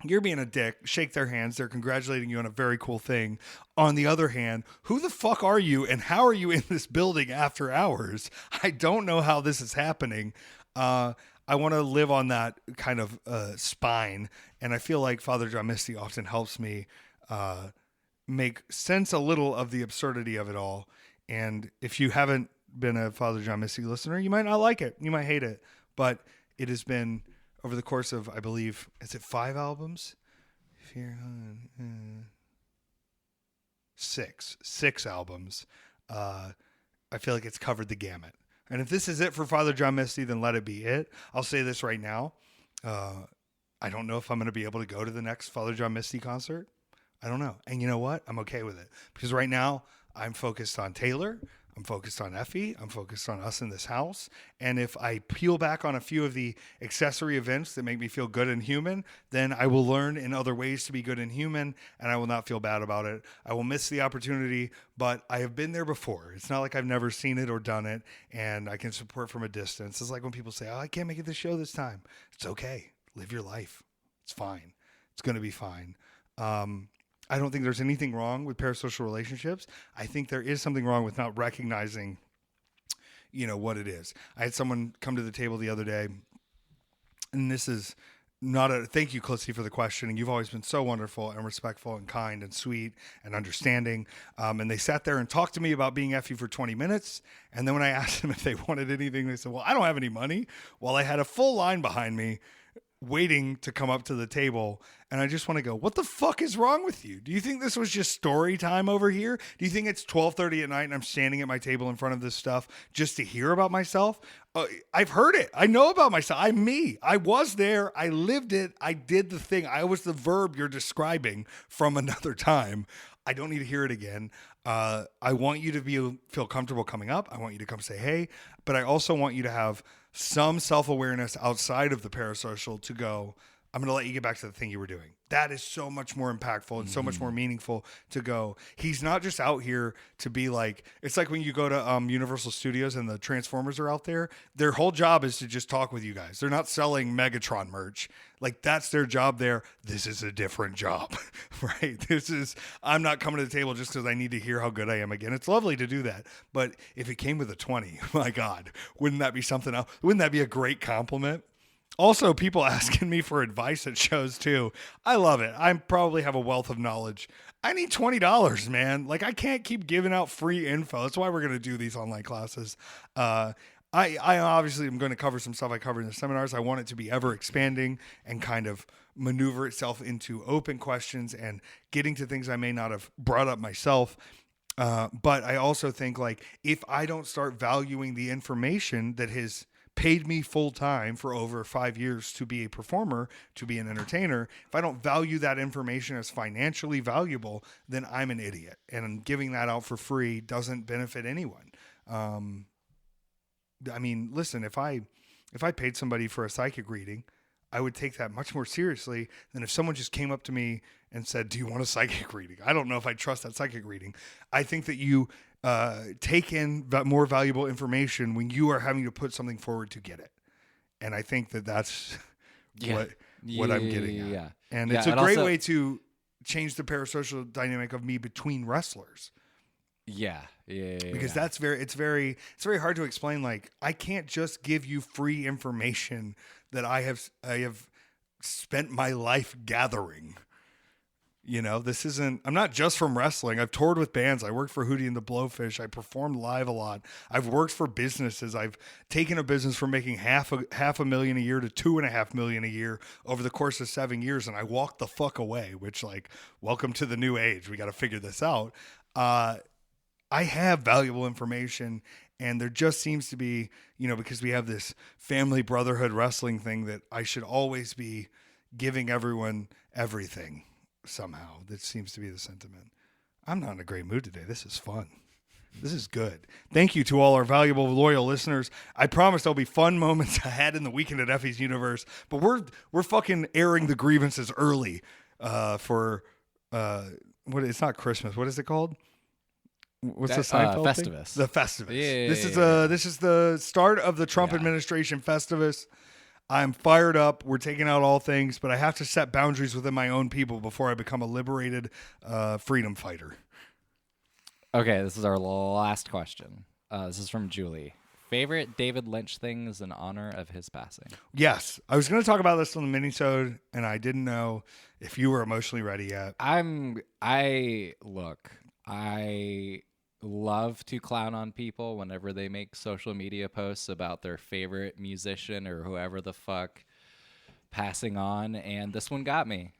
you're being a dick. Shake their hands. They're congratulating you on a very cool thing. On the other hand, who the fuck are you and how are you in this building after hours? I don't know how this is happening. I want to live on that kind of spine. And I feel like Father John Misty often helps me make sense a little of the absurdity of it all. And if you haven't been a Father John Misty listener, you might not like it. You might hate it. But it has been over the course of, I believe, is it 5 albums? Six albums. I feel like it's covered the gamut. And if this is it for Father John Misty, then let it be it. I'll say this right now. I don't know if I'm going to be able to go to the next Father John Misty concert. I don't know. And you know what? I'm okay with it. Because right now, I'm focused on Taylor. I'm focused on Effy. I'm focused on us in this house. And if I peel back on a few of the accessory events that make me feel good and human, then I will learn in other ways to be good and human, and I will not feel bad about it. I will miss the opportunity, but I have been there before. It's not like I've never seen it or done it, and I can support from a distance. It's like when people say, oh, I can't make it to the show this time. It's okay. Live your life. It's fine. It's going to be fine. I don't think there's anything wrong with parasocial relationships. I think there is something wrong with not recognizing, what it is. I had someone come to the table the other day, and this is not a thank you, Clissy, for the question. And you've always been so wonderful and respectful and kind and sweet and understanding. And they sat there and talked to me about being Effy for 20 minutes. And then when I asked them if they wanted anything, they said, well, I don't have any money. Well, I had a full line behind me waiting to come up to the table, and I just want to go, what the fuck is wrong with you? Do you think this was just story time over here? Do you think it's 12:30 at night and I'm standing at my table in front of this stuff just to hear about myself? I've heard it. I know about myself. I'm me. I was there. I lived it. I did the thing. I was the verb you're describing from another time. I don't need to hear it again. I want you to feel comfortable coming up. I want you to come say hey, but I also want you to have some self-awareness outside of the parasocial to go, I'm going to let you get back to the thing you were doing. That is so much more impactful and so much more meaningful to go. He's not just out here to be like, it's like when you go to Universal Studios and the Transformers are out there, their whole job is to just talk with you guys. They're not selling Megatron merch. Like that's their job there. This is a different job, right? I'm not coming to the table just because I need to hear how good I am again. It's lovely to do that. But if it came with a 20, my God, wouldn't that be something else? Wouldn't that be a great compliment? Also, people asking me for advice at shows too. I love it. I probably have a wealth of knowledge. I need $20, man. Like I can't keep giving out free info. That's why we're going to do these online classes. I obviously am going to cover some stuff I covered in the seminars. I want it to be ever expanding and kind of maneuver itself into open questions and getting to things I may not have brought up myself. But I also think like if I don't start valuing the information that has paid me full time for over 5 years to be a performer, to be an entertainer, if I don't value that information as financially valuable, then I'm an idiot. And giving that out for free doesn't benefit anyone. I mean, listen, if I paid somebody for a psychic reading, I would take that much more seriously than if someone just came up to me and said, do you want a psychic reading? I don't know if I trust that psychic reading. I think that you take in more valuable information when you are having to put something forward to get it. And I think that that's what I'm getting at. Yeah. And it's a great way to change the parasocial dynamic of me between wrestlers. Because it's very hard to explain. Like I can't just give you free information that I have spent my life gathering. I'm not just from wrestling. I've toured with bands. I worked for Hootie and the Blowfish. I performed live a lot. I've worked for businesses. I've taken a business from making half a million a year to $2.5 million a year over the course of 7 years. And I walked the fuck away, which like, welcome to the new age. We got to figure this out. I have valuable information, and there just seems to be, because we have this family brotherhood wrestling thing, that I should always be giving everyone everything. Somehow that seems to be the sentiment. I'm not in a great mood today. This is fun. This is good. Thank you to all our valuable, loyal listeners. I promise there'll be fun moments ahead in the Weekend at Effy's universe, but we're fucking airing the grievances early for it's not Christmas. What is it called? What's the Seinfeld Festivus. Thing? The Festivus. Yeah. This is the start of the Trump administration Festivus. I'm fired up. We're taking out all things, but I have to set boundaries within my own people before I become a liberated freedom fighter. Okay, this is our last question. This is from Julie. Favorite David Lynch things in honor of his passing. Yes, I was going to talk about this on the minisode, and I didn't know if you were emotionally ready yet. I love to clown on people whenever they make social media posts about their favorite musician or whoever the fuck passing on, and this one got me.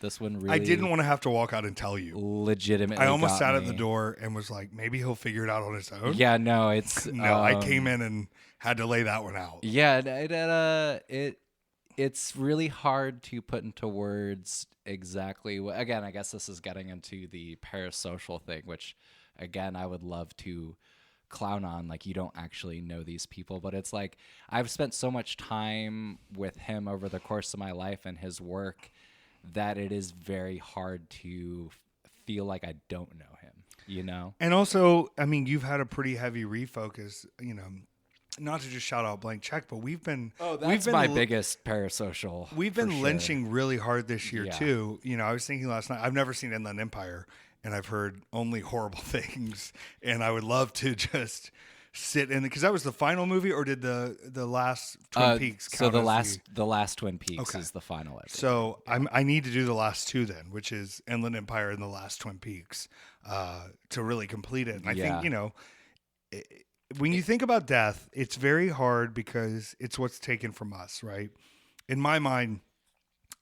This one really. I didn't want to have to walk out and tell you. Legitimately, I almost sat me. at the door and was like, maybe he'll figure it out on his own. Yeah, no, it's no. I came in and had to lay that one out. Yeah, it's really hard to put into words exactly. Again, I guess this is getting into the parasocial thing, which, again, I would love to clown on. Like, you don't actually know these people, but it's like I've spent so much time with him over the course of my life and his work that it is very hard to feel like I don't know him, you know? And also, I mean, you've had a pretty heavy refocus, you know, not to just shout out Blank Check, but we've been... That's my biggest parasocial. We've been lynching sure. really hard this year, too. You know, I was thinking last night, I've never seen Inland Empire, and I've heard only horrible things, and I would love to just sit in, because that was the final movie, or did the last Twin Peaks count? So the last Twin Peaks is the final. So I need to do the last two then, which is Inland Empire and the last Twin Peaks, to really complete it. And I think, you know, when you think about death, it's very hard because it's what's taken from us, right? In my mind,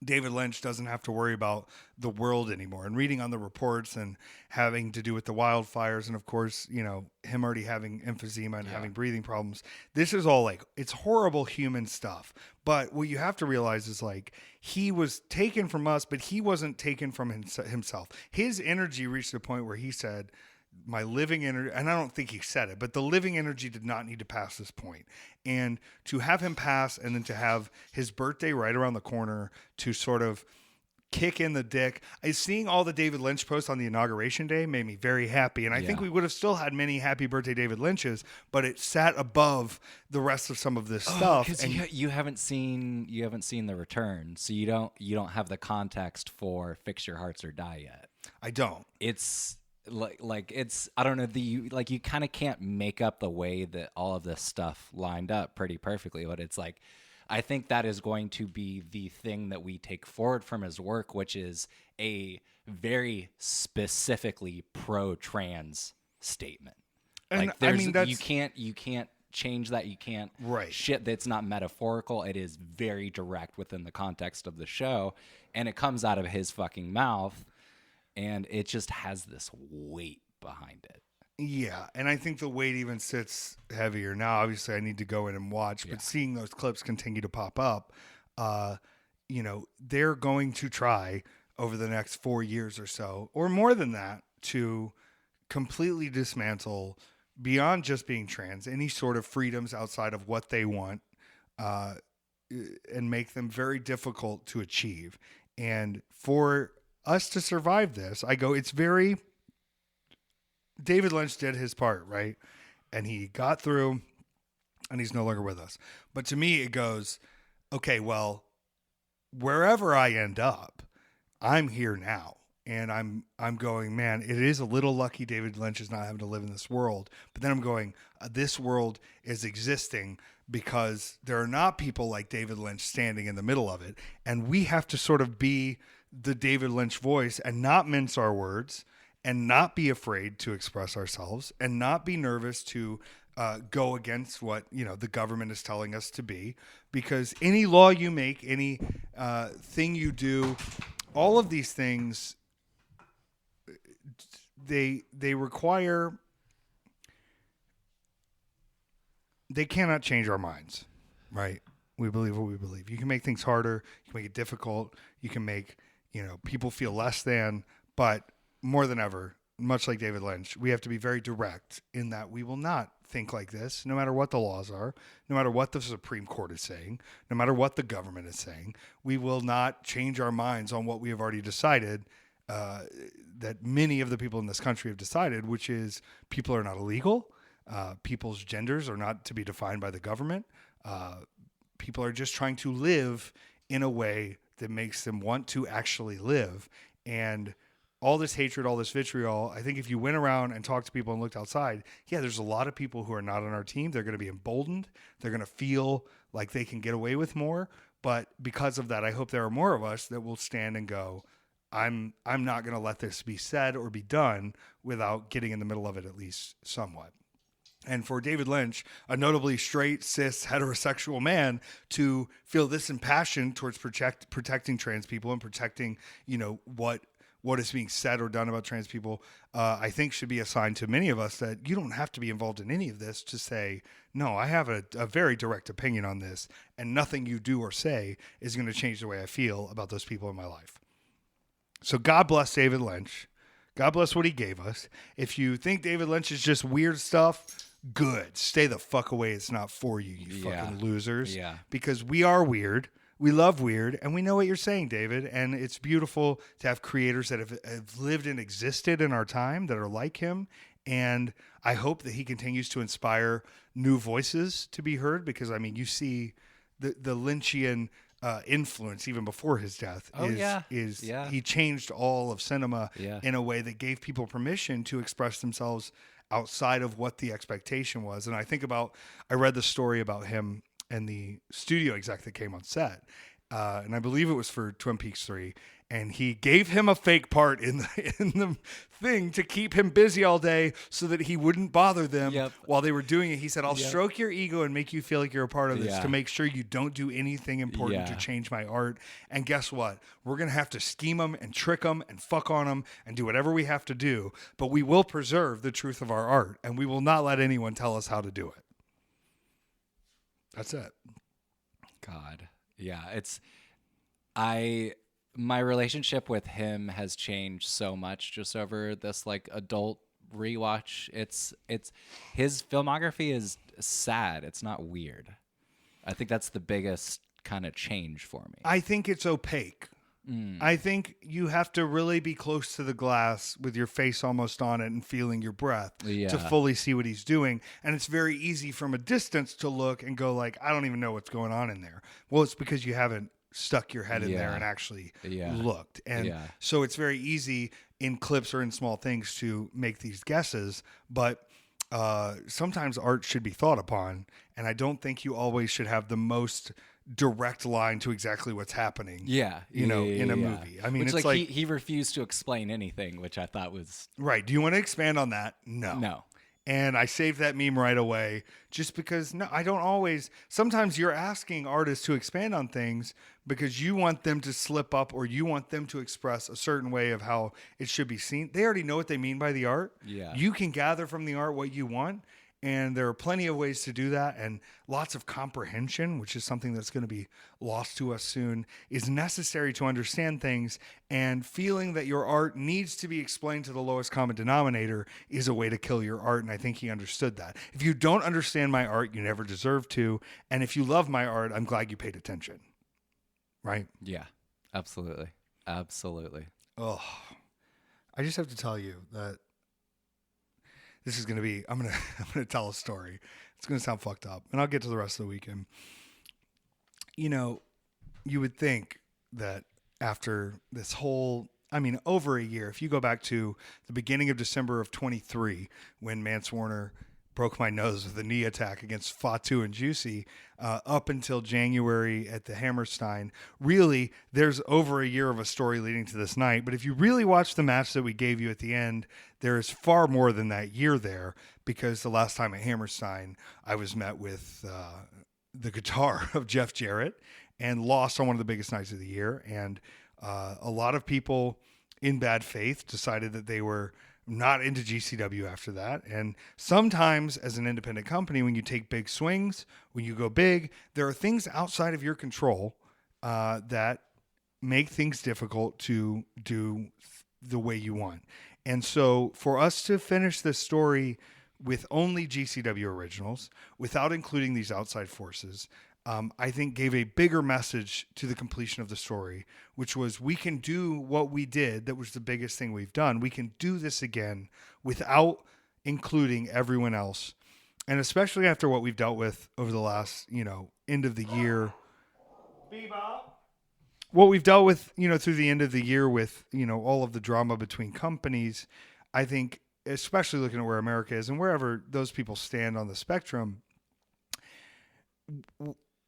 David Lynch doesn't have to worry about the world anymore. And reading on the reports and having to do with the wildfires, and of course, you know, him already having emphysema and having breathing problems. This is all like, it's horrible human stuff. But what you have to realize is like, he was taken from us, but he wasn't taken from himself. His energy reached a point where he said, my living energy, and I don't think he said it, but the living energy did not need to pass this point. And to have him pass and then to have his birthday right around the corner to sort of kick in the dick. Seeing all the David Lynch posts on the inauguration day made me very happy. And I think we would have still had many happy birthday David Lynches, but it sat above the rest of some of this stuff. Because you haven't seen The Return, so you don't have the context for Fix Your Hearts or Die yet. I don't. It's like it's, I don't know, you kind of can't make up the way that all of this stuff lined up pretty perfectly, but it's like, I think that is going to be the thing that we take forward from his work, which is a very specifically pro-trans statement. And like, I mean, you can't change that. You can't shit that's not metaphorical. It is very direct within the context of the show, and it comes out of his fucking mouth. And it just has this weight behind it. Yeah, and I think the weight even sits heavier now. Obviously, I need to go in and watch, but seeing those clips continue to pop up, you know, they're going to try over the next 4 years or so, or more than that, to completely dismantle, beyond just being trans, any sort of freedoms outside of what they want, and make them very difficult to achieve. And for us to survive this, it's very, David Lynch did his part, right? And he got through, and he's no longer with us. But to me, it goes, okay, well, wherever I end up, I'm here now. And I'm going, man, it is a little lucky David Lynch is not having to live in this world. But then I'm going, this world is existing because there are not people like David Lynch standing in the middle of it. And we have to sort of be the David Lynch voice and not mince our words and not be afraid to express ourselves and not be nervous to go against what, you know, the government is telling us to be, because any law you make, any thing you do, all of these things, they require, they cannot change our minds, right? We believe what we believe. You can make things harder. You can make it difficult. You can make, you know, people feel less than, but more than ever, much like David Lynch, we have to be very direct in that we will not think like this, no matter what the laws are, no matter what the Supreme Court is saying, no matter what the government is saying. We will not change our minds on what we have already decided, that many of the people in this country have decided, which is people are not illegal. People's genders are not to be defined by the government. People are just trying to live in a way that makes them want to actually live. And all this hatred, all this vitriol, I think if you went around and talked to people and looked outside, yeah, there's a lot of people who are not on our team. They're going to be emboldened. They're going to feel like they can get away with more. But because of that, I hope there are more of us that will stand and go, I'm not going to let this be said or be done without getting in the middle of it at least somewhat. And for David Lynch, a notably straight, cis, heterosexual man, to feel this impassioned towards protecting trans people and protecting, what is being said or done about trans people, I think should be a sign to many of us that you don't have to be involved in any of this to say, no, I have a very direct opinion on this, and nothing you do or say is going to change the way I feel about those people in my life. So God bless David Lynch. God bless what he gave us. If you think David Lynch is just weird stuff, good. Stay the fuck away. It's not for you, you fucking losers. Yeah. Because we are weird. We love weird, and we know what you're saying, David. And it's beautiful to have creators that have lived and existed in our time that are like him. And I hope that he continues to inspire new voices to be heard, because, I mean, you see the Lynchian influence even before his death he changed all of cinema in a way that gave people permission to express themselves outside of what the expectation was. And I read the story about him and the studio exec that came on set, and I believe it was for Twin Peaks 3, and he gave him a fake part in the thing to keep him busy all day so that he wouldn't bother them while they were doing it. He said, I'll stroke your ego and make you feel like you're a part of this to make sure you don't do anything important to change my art. And guess what? We're going to have to scheme them and trick them and fuck on them and do whatever we have to do, but we will preserve the truth of our art, and we will not let anyone tell us how to do it. That's it. God. Yeah. My relationship with him has changed so much just over this like adult rewatch. It's his filmography is sad. It's not weird. I think that's the biggest kind of change for me. I think it's opaque. I think you have to really be close to the glass with your face almost on it and feeling your breath to fully see what he's doing. And it's very easy from a distance to look and go like, I don't even know what's going on in there. Well, it's because you haven't stuck your head in there and actually looked. And so it's very easy in clips or in small things to make these guesses, but sometimes art should be thought upon. And I don't think you always should have the most direct line to exactly what's happening. In a movie. I mean, which, it's like he refused to explain anything, which I thought was right. Do you want to expand on that? No. And I saved that meme right away just because I don't always. Sometimes you're asking artists to expand on things because you want them to slip up or you want them to express a certain way of how it should be seen. They already know what they mean by the art. You can gather from the art what you want. And there are plenty of ways to do that, and lots of comprehension, which is something that's going to be lost to us soon, is necessary to understand things. And feeling that your art needs to be explained to the lowest common denominator is a way to kill your art, and I think he understood that. If you don't understand my art, you never deserve to. And if you love my art, I'm glad you paid attention. Right? Yeah, absolutely. Absolutely. Oh, I just have to tell you that this is going to be, I'm going to tell a story. It's going to sound fucked up, and I'll get to the rest of the weekend. You would think that after this whole, over a year, if you go back to the beginning of December of 23, when Mance Warner broke my nose with a knee attack against Fatu and Juicy, up until January at the Hammerstein. Really, there's over a year of a story leading to this night. But if you really watch the match that we gave you at the end, there is far more than that year there, because the last time at Hammerstein, I was met with the guitar of Jeff Jarrett and lost on one of the biggest nights of the year. And a lot of people in bad faith decided that they were not into GCW after that. And sometimes as an independent company, when you take big swings, when you go big, there are things outside of your control that make things difficult to do the way you want. And so for us to finish this story with only GCW originals, without including these outside forces, I think gave a bigger message to the completion of the story, which was we can do what we did. That was the biggest thing we've done. We can do this again without including everyone else. And especially after what we've dealt with over the last, end of the year. Bebop. what we've dealt with, through the end of the year with, all of the drama between companies, I think, especially looking at where America is and wherever those people stand on the spectrum,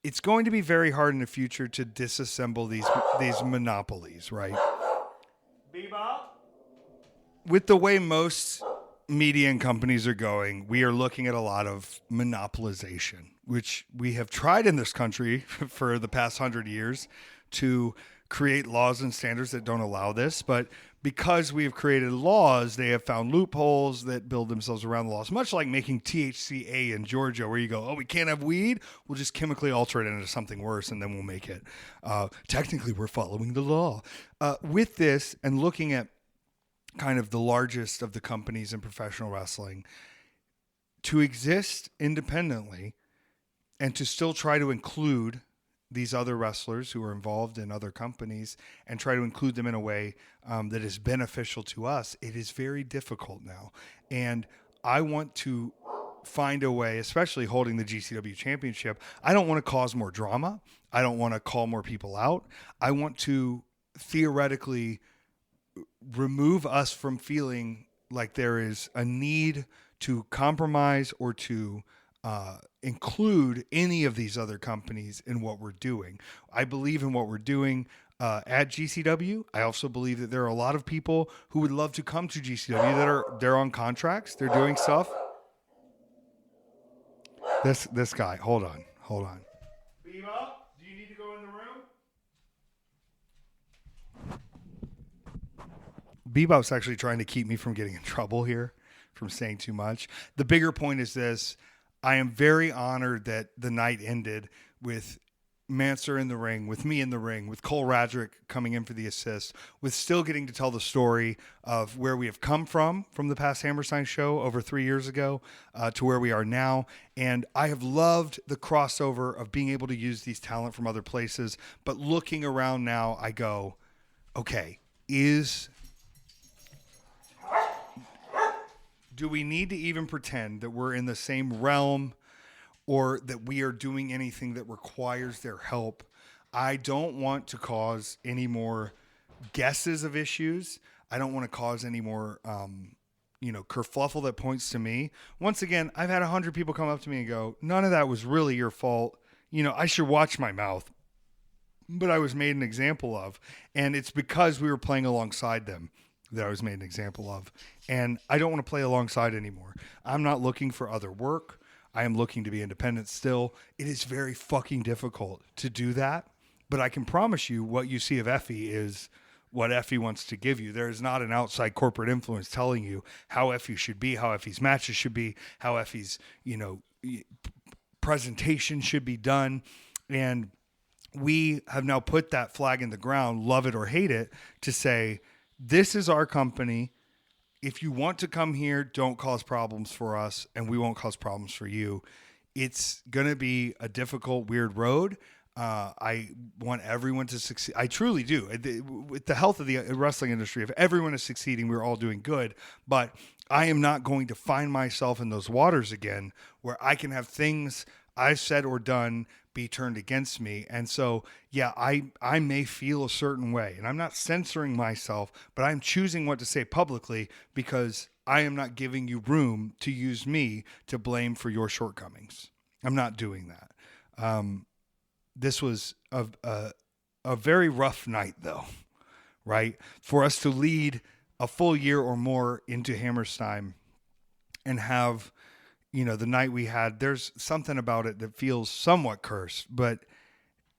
it's going to be very hard in the future to disassemble these monopolies, right? Bebop. With the way most media and companies are going, we are looking at a lot of monopolization, which we have tried in this country for the past 100 years to create laws and standards that don't allow this. But because we have created laws, they have found loopholes that build themselves around the laws, much like making THCA in Georgia, where you go, oh, we can't have weed. We'll just chemically alter it into something worse, and then we'll make it. Technically, we're following the law. With this and looking at kind of the largest of the companies in professional wrestling, to exist independently and to still try to include these other wrestlers who are involved in other companies and try to include them in a way that is beneficial to us, it is very difficult now. And I want to find a way, especially holding the GCW championship. I don't want to cause more drama. I don't want to call more people out. I want to theoretically remove us from feeling like there is a need to compromise or to include any of these other companies in what we're doing. I believe in what we're doing at GCW. I also believe that there are a lot of people who would love to come to GCW they're on contracts. They're doing stuff. This guy, hold on. Bebop, do you need to go in the room? Bebop's actually trying to keep me from getting in trouble here, from saying too much. The bigger point is this. I am very honored that the night ended with Manser in the ring, with me in the ring, with Cole Radrick coming in for the assist, with still getting to tell the story of where we have come from the past Hammerstein show over 3 years ago to where we are now. And I have loved the crossover of being able to use these talent from other places. But looking around now, I go, okay, do we need to even pretend that we're in the same realm or that we are doing anything that requires their help? I don't want to cause any more guesses of issues. I don't want to cause any more, kerfluffle that points to me. Once again, I've had 100 people come up to me and go, none of that was really your fault. I should watch my mouth, but I was made an example of. And it's because we were playing alongside them that I was made an example of. And I don't want to play alongside anymore. I'm not looking for other work. I am looking to be independent still. It is very fucking difficult to do that. But I can promise you what you see of Effy is what Effy wants to give you. There is not an outside corporate influence telling you how Effy should be, how Effy's matches should be, how Effy's, presentation should be done. And we have now put that flag in the ground, love it or hate it, to say, this is our company. If you want to come here, don't cause problems for us, and we won't cause problems for you. It's going to be a difficult, weird road. I want everyone to succeed. I truly do. With the health of the wrestling industry, if everyone is succeeding, we're all doing good. But I am not going to find myself in those waters again where I can have things I've said or done be turned against me. And so, yeah, I may feel a certain way, and I'm not censoring myself, but I'm choosing what to say publicly because I am not giving you room to use me to blame for your shortcomings. I'm not doing that. This was a very rough night, though, right? For us to lead a full year or more into Hammerstein and have, the night we had, there's something about it that feels somewhat cursed, but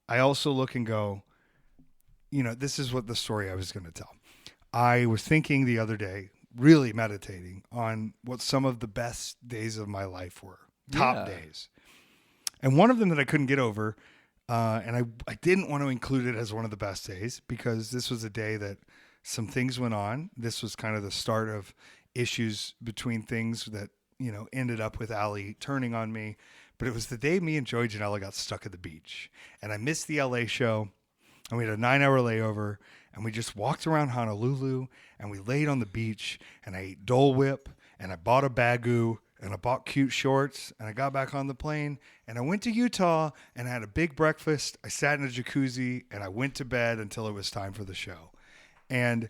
I also look and go, this is what the story I was going to tell. I was thinking the other day, really meditating on what some of the best days of my life were, top days. And one of them that I couldn't get over, and I didn't want to include it as one of the best days because this was a day that some things went on. This was kind of the start of issues between things that, ended up with Allie turning on me. But it was the day me and Joey Janela got stuck at the beach. And I missed the LA show. And we had a 9-hour layover. And we just walked around Honolulu. And we laid on the beach. And I ate Dole Whip. And I bought a Bagoo. and I bought cute shorts, and I got back on the plane, and I went to Utah, and I had a big breakfast. I sat in a jacuzzi, and I went to bed until it was time for the show. And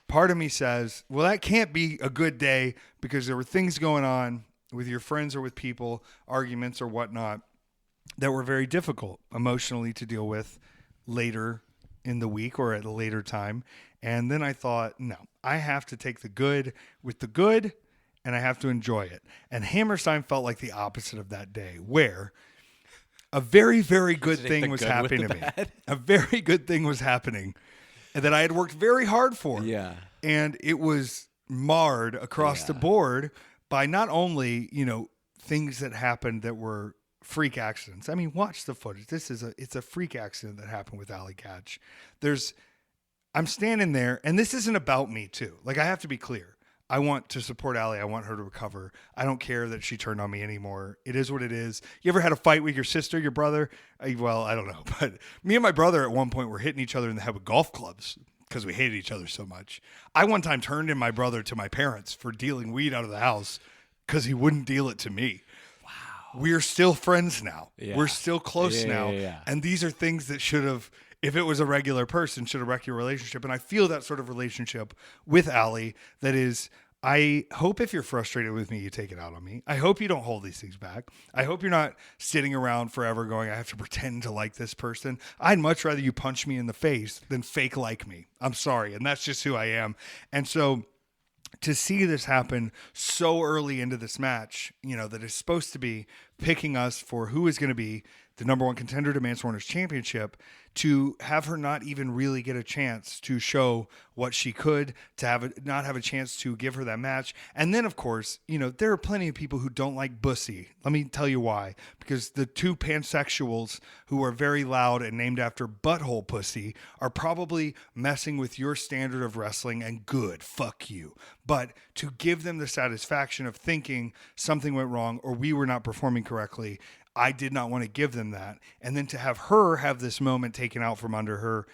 part of me says, well, that can't be a good day because there were things going on with your friends or with people, arguments or whatnot, that were very difficult emotionally to deal with later in the week or at a later time. And then I thought, no, I have to take the good with the good, and I have to enjoy it. And Hammerstein felt like the opposite of that day, where a very, very good thing was happening to me. A very good thing was happening that I had worked very hard for. Yeah. And it was marred across the board by not only, things that happened that were freak accidents. I mean, watch the footage. It's a freak accident that happened with Allie Katch. I'm standing there, and this isn't about me too. Like, I have to be clear. I want to support Allie. I want her to recover. I don't care that she turned on me anymore. It is what it is. You ever had a fight with your sister, your brother? Well, I don't know. But me and my brother at one point were hitting each other in the head with golf clubs because we hated each other so much. I one time turned in my brother to my parents for dealing weed out of the house because he wouldn't deal it to me. Wow. We're still friends now. Yeah. We're still close now. Yeah. And these are things that should have, if it was a regular person, should have wrecked your relationship. And I feel that sort of relationship with Allie that is, I hope if you're frustrated with me, you take it out on me. I hope you don't hold these things back. I hope you're not sitting around forever going, I have to pretend to like this person. I'd much rather you punch me in the face than fake like me. I'm sorry. And that's just who I am. And so to see this happen so early into this match, that is supposed to be picking us for who is going to be the number one contender to Mance Warner's championship, to have her not even really get a chance to show what she could, to not have a chance to give her that match. And then, of course, there are plenty of people who don't like Bussy. Let me tell you why. Because the two pansexuals who are very loud and named after Butthole Pussy are probably messing with your standard of wrestling, and good, fuck you. But to give them the satisfaction of thinking something went wrong or we were not performing correctly, I did not want to give them that. And then to have her have this moment taken out from under her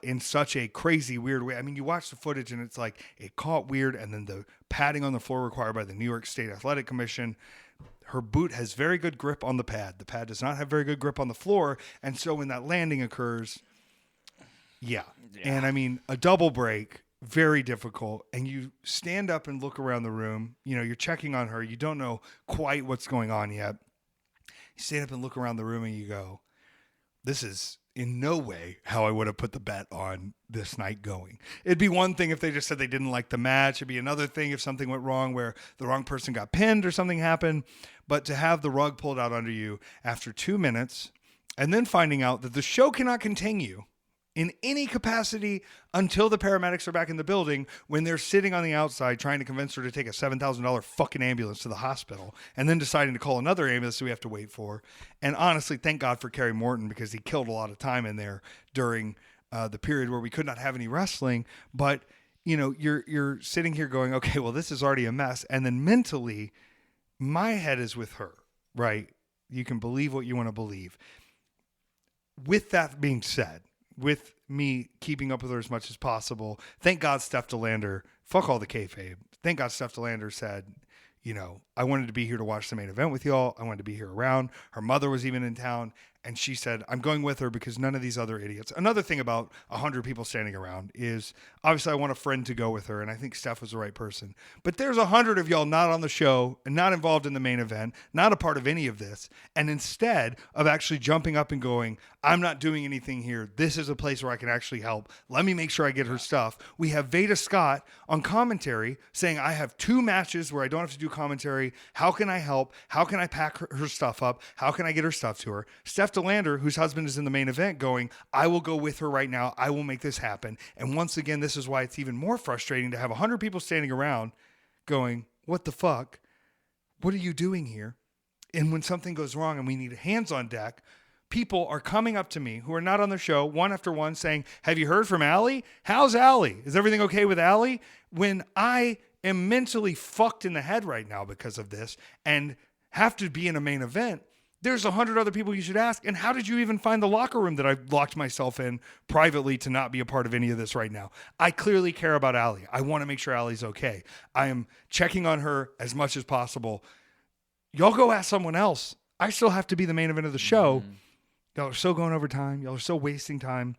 in such a crazy, weird way. I mean, you watch the footage and it's like it caught weird. And then the padding on the floor required by the New York State Athletic Commission. Her boot has very good grip on the pad. The pad does not have very good grip on the floor. And so when that landing occurs, yeah. And I mean, a double break, very difficult. And you stand up and look around the room. You're checking on her. You don't know quite what's going on yet. You stand up and look around the room and you go, this is in no way how I would have put the bet on this night going. It'd be one thing if they just said they didn't like the match. It'd be another thing if something went wrong where the wrong person got pinned or something happened. But to have the rug pulled out under you after 2 minutes and then finding out that the show cannot continue in any capacity until the paramedics are back in the building, when they're sitting on the outside trying to convince her to take a $7,000 fucking ambulance to the hospital and then deciding to call another ambulance we have to wait for. And honestly, thank God for Kerry Morton, because he killed a lot of time in there during the period where we could not have any wrestling. But, you're sitting here going, okay, well, this is already a mess. And then mentally, my head is with her, right? You can believe what you want to believe. With that being said, with me keeping up with her as much as possible, thank God Steph DeLander, fuck all the kayfabe. Thank God Steph DeLander said, I wanted to be here to watch the main event with y'all. I wanted to be here around. Her mother was even in town. And she said, I'm going with her because none of these other idiots. Another thing about 100 people standing around is, obviously I want a friend to go with her, and I think Steph was the right person. But there's 100 of y'all not on the show and not involved in the main event, not a part of any of this. And instead of actually jumping up and going, I'm not doing anything here. This is a place where I can actually help. Let me make sure I get her stuff. We have Veda Scott on commentary saying, I have 2 matches where I don't have to do commentary. How can I help? How can I pack her stuff up? How can I get her stuff to her? Steph DeLander, whose husband is in the main event, going, I will go with her right now. I will make this happen. And once again, this is why it's even more frustrating to have 100 people standing around going, what the fuck? What are you doing here? And when something goes wrong and we need hands on deck, people are coming up to me who are not on the show, one after one, saying, have you heard from Allie? How's Allie? Is everything okay with Allie? When I am mentally fucked in the head right now because of this and have to be in a main event, there's 100 other people you should ask. And how did you even find the locker room that I've locked myself in privately to not be a part of any of this right now? I clearly care about Allie. I want to make sure Allie's okay. I am checking on her as much as possible. Y'all go ask someone else. I still have to be the main event of the show. Y'all are so going over time. Y'all are so wasting time.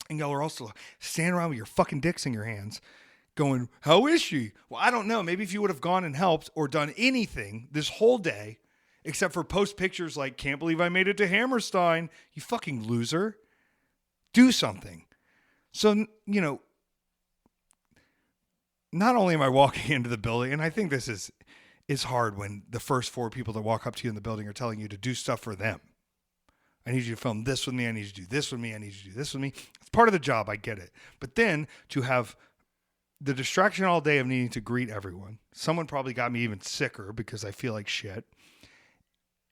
And y'all are also standing around with your fucking dicks in your hands going, how is she? Well, I don't know. Maybe if you would have gone and helped or done anything this whole day, except for post pictures like, can't believe I made it to Hammerstein. You fucking loser. Do something. So, you know, not only am I walking into the building, and I think this is hard when the first 4 people that walk up to you in the building are telling you to do stuff for them. I need you to film this with me. I need you to do this with me. I need you to do this with me. It's part of the job. I get it. But then to have the distraction all day of needing to greet everyone. Someone probably got me even sicker because I feel like shit.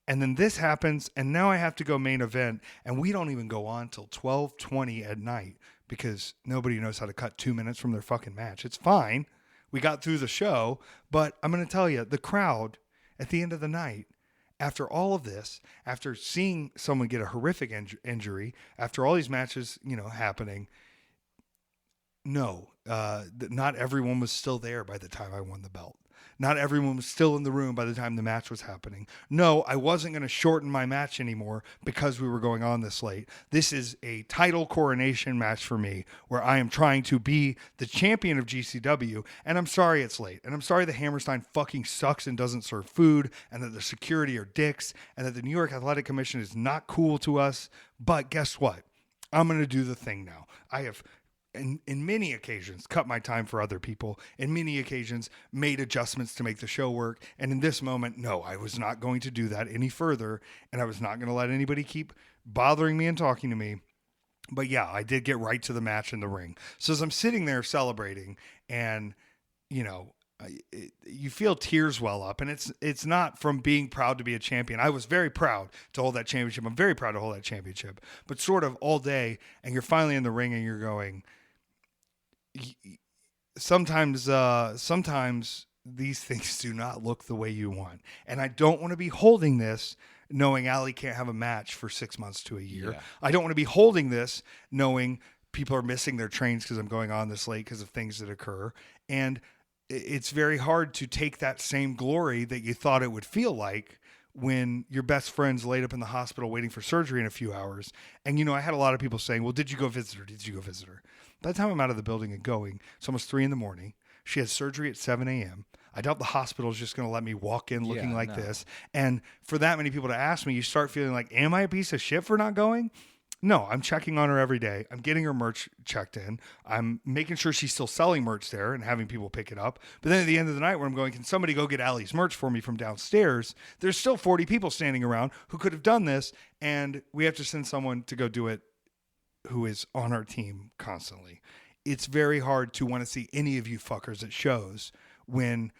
And then this happens, and now I have to go main event, and we don't even go on till 12:20 at night because nobody knows how to cut 2 minutes from their fucking match. It's fine. We got through the show, but I'm going to tell you, the crowd at the end of the night, after all of this, after seeing someone get a horrific injury, after all these matches, you know, happening, no, not everyone was still there by the time I won the belt. Not everyone was still in the room by the time the match was happening. No, I wasn't going to shorten my match anymore because we were going on this late. This is a title coronation match for me where I am trying to be the champion of GCW, and I'm sorry it's late. And I'm sorry the Hammerstein fucking sucks and doesn't serve food, and that the security are dicks, and that the New York Athletic Commission is not cool to us. But guess what? I'm going to do the thing now. I have in many occasions cut my time for other people, in many occasions made adjustments to make the show work, and in this moment, no, I was not going to do that any further, and I was not going to let anybody keep bothering me and talking to me. But yeah, I did get right to the match in the ring. So as I'm sitting there celebrating, and you know, you feel tears well up, and it's not from being proud to be a champion. I was very proud to hold that championship. I'm very proud to hold that championship, but sort of all day, and you're finally in the ring, and you're going, sometimes these things do not look the way you want. And I don't want to be holding this knowing Allie can't have a match for 6 months to a year. Yeah. I don't want to be holding this knowing people are missing their trains because I'm going on this late because of things that occur. And it's very hard to take that same glory that you thought it would feel like when your best friend's laid up in the hospital waiting for surgery in a few hours. And, you know, I had a lot of people saying, well, did you go visit her? Did you go visit her? By the time I'm out of the building and going, it's almost 3 a.m. She had surgery at 7 a.m. I doubt the hospital is just going to let me walk in looking like this. And for that many people to ask me, you start feeling like, am I a piece of shit for not going? No, I'm checking on her every day. I'm getting her merch checked in. I'm making sure she's still selling merch there and having people pick it up. But then at the end of the night where I'm going, can somebody go get Allie's merch for me from downstairs? There's still 40 people standing around who could have done this, and we have to send someone to go do it who is on our team constantly. It's very hard to want to see any of you fuckers at shows when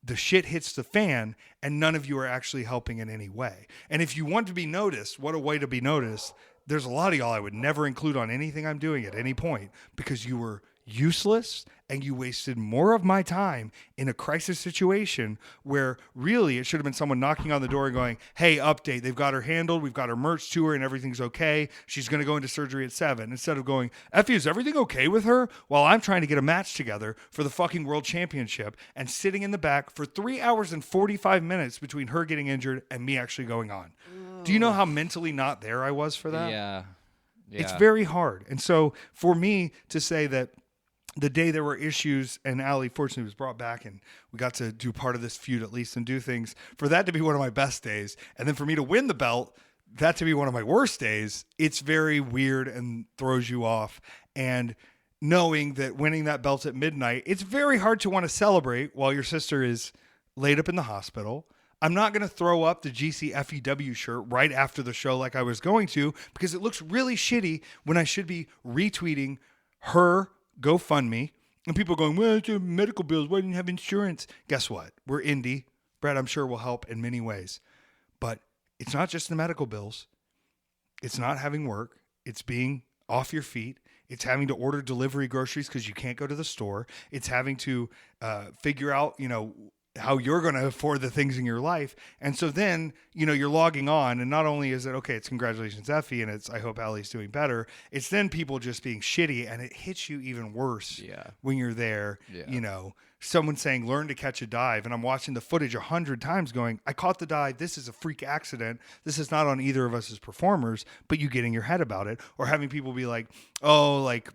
the shit hits the fan and none of you are actually helping in any way. And if you want to be noticed, what a way to be noticed. There's a lot of y'all I would never include on anything I'm doing at any point because you were useless and you wasted more of my time in a crisis situation where really it should have been someone knocking on the door and going, hey, update, they've got her handled, we've got her merch to her and everything's okay, she's going to go into surgery at 7, instead of going, Effy, is everything okay with her? While I'm trying to get a match together for the fucking world championship and sitting in the back for 3 hours and 45 minutes between her getting injured and me actually going on. Do you know how mentally not there I was for that? Yeah. It's very hard. And so for me to say that the day there were issues and Allie fortunately was brought back and we got to do part of this feud at least and do things, for that to be one of my best days, and then for me to win the belt, that to be one of my worst days, it's very weird and throws you off. And knowing that winning that belt at midnight, it's very hard to want to celebrate while your sister is laid up in the hospital. I'm not going to throw up the GCFEW shirt right after the show like I was going to because it looks really shitty when I should be retweeting her GoFundMe and people going, well, it's your medical bills. Why didn't you have insurance? Guess what? We're indie. Brad, I'm sure will help in many ways. But it's not just the medical bills. It's not having work. It's being off your feet. It's having to order delivery groceries because you can't go to the store. It's having to figure out, how you're going to afford the things in your life. And so then, you're logging on, and not only is it, okay, it's congratulations, Effy, and it's, I hope Allie's doing better. It's then people just being shitty, and it hits you even worse when you're there. Someone saying, learn to catch a dive. And I'm watching the footage 100 times going, I caught the dive. This is a freak accident. This is not on either of us as performers, but you get in your head about it. Or having people be like, oh, like,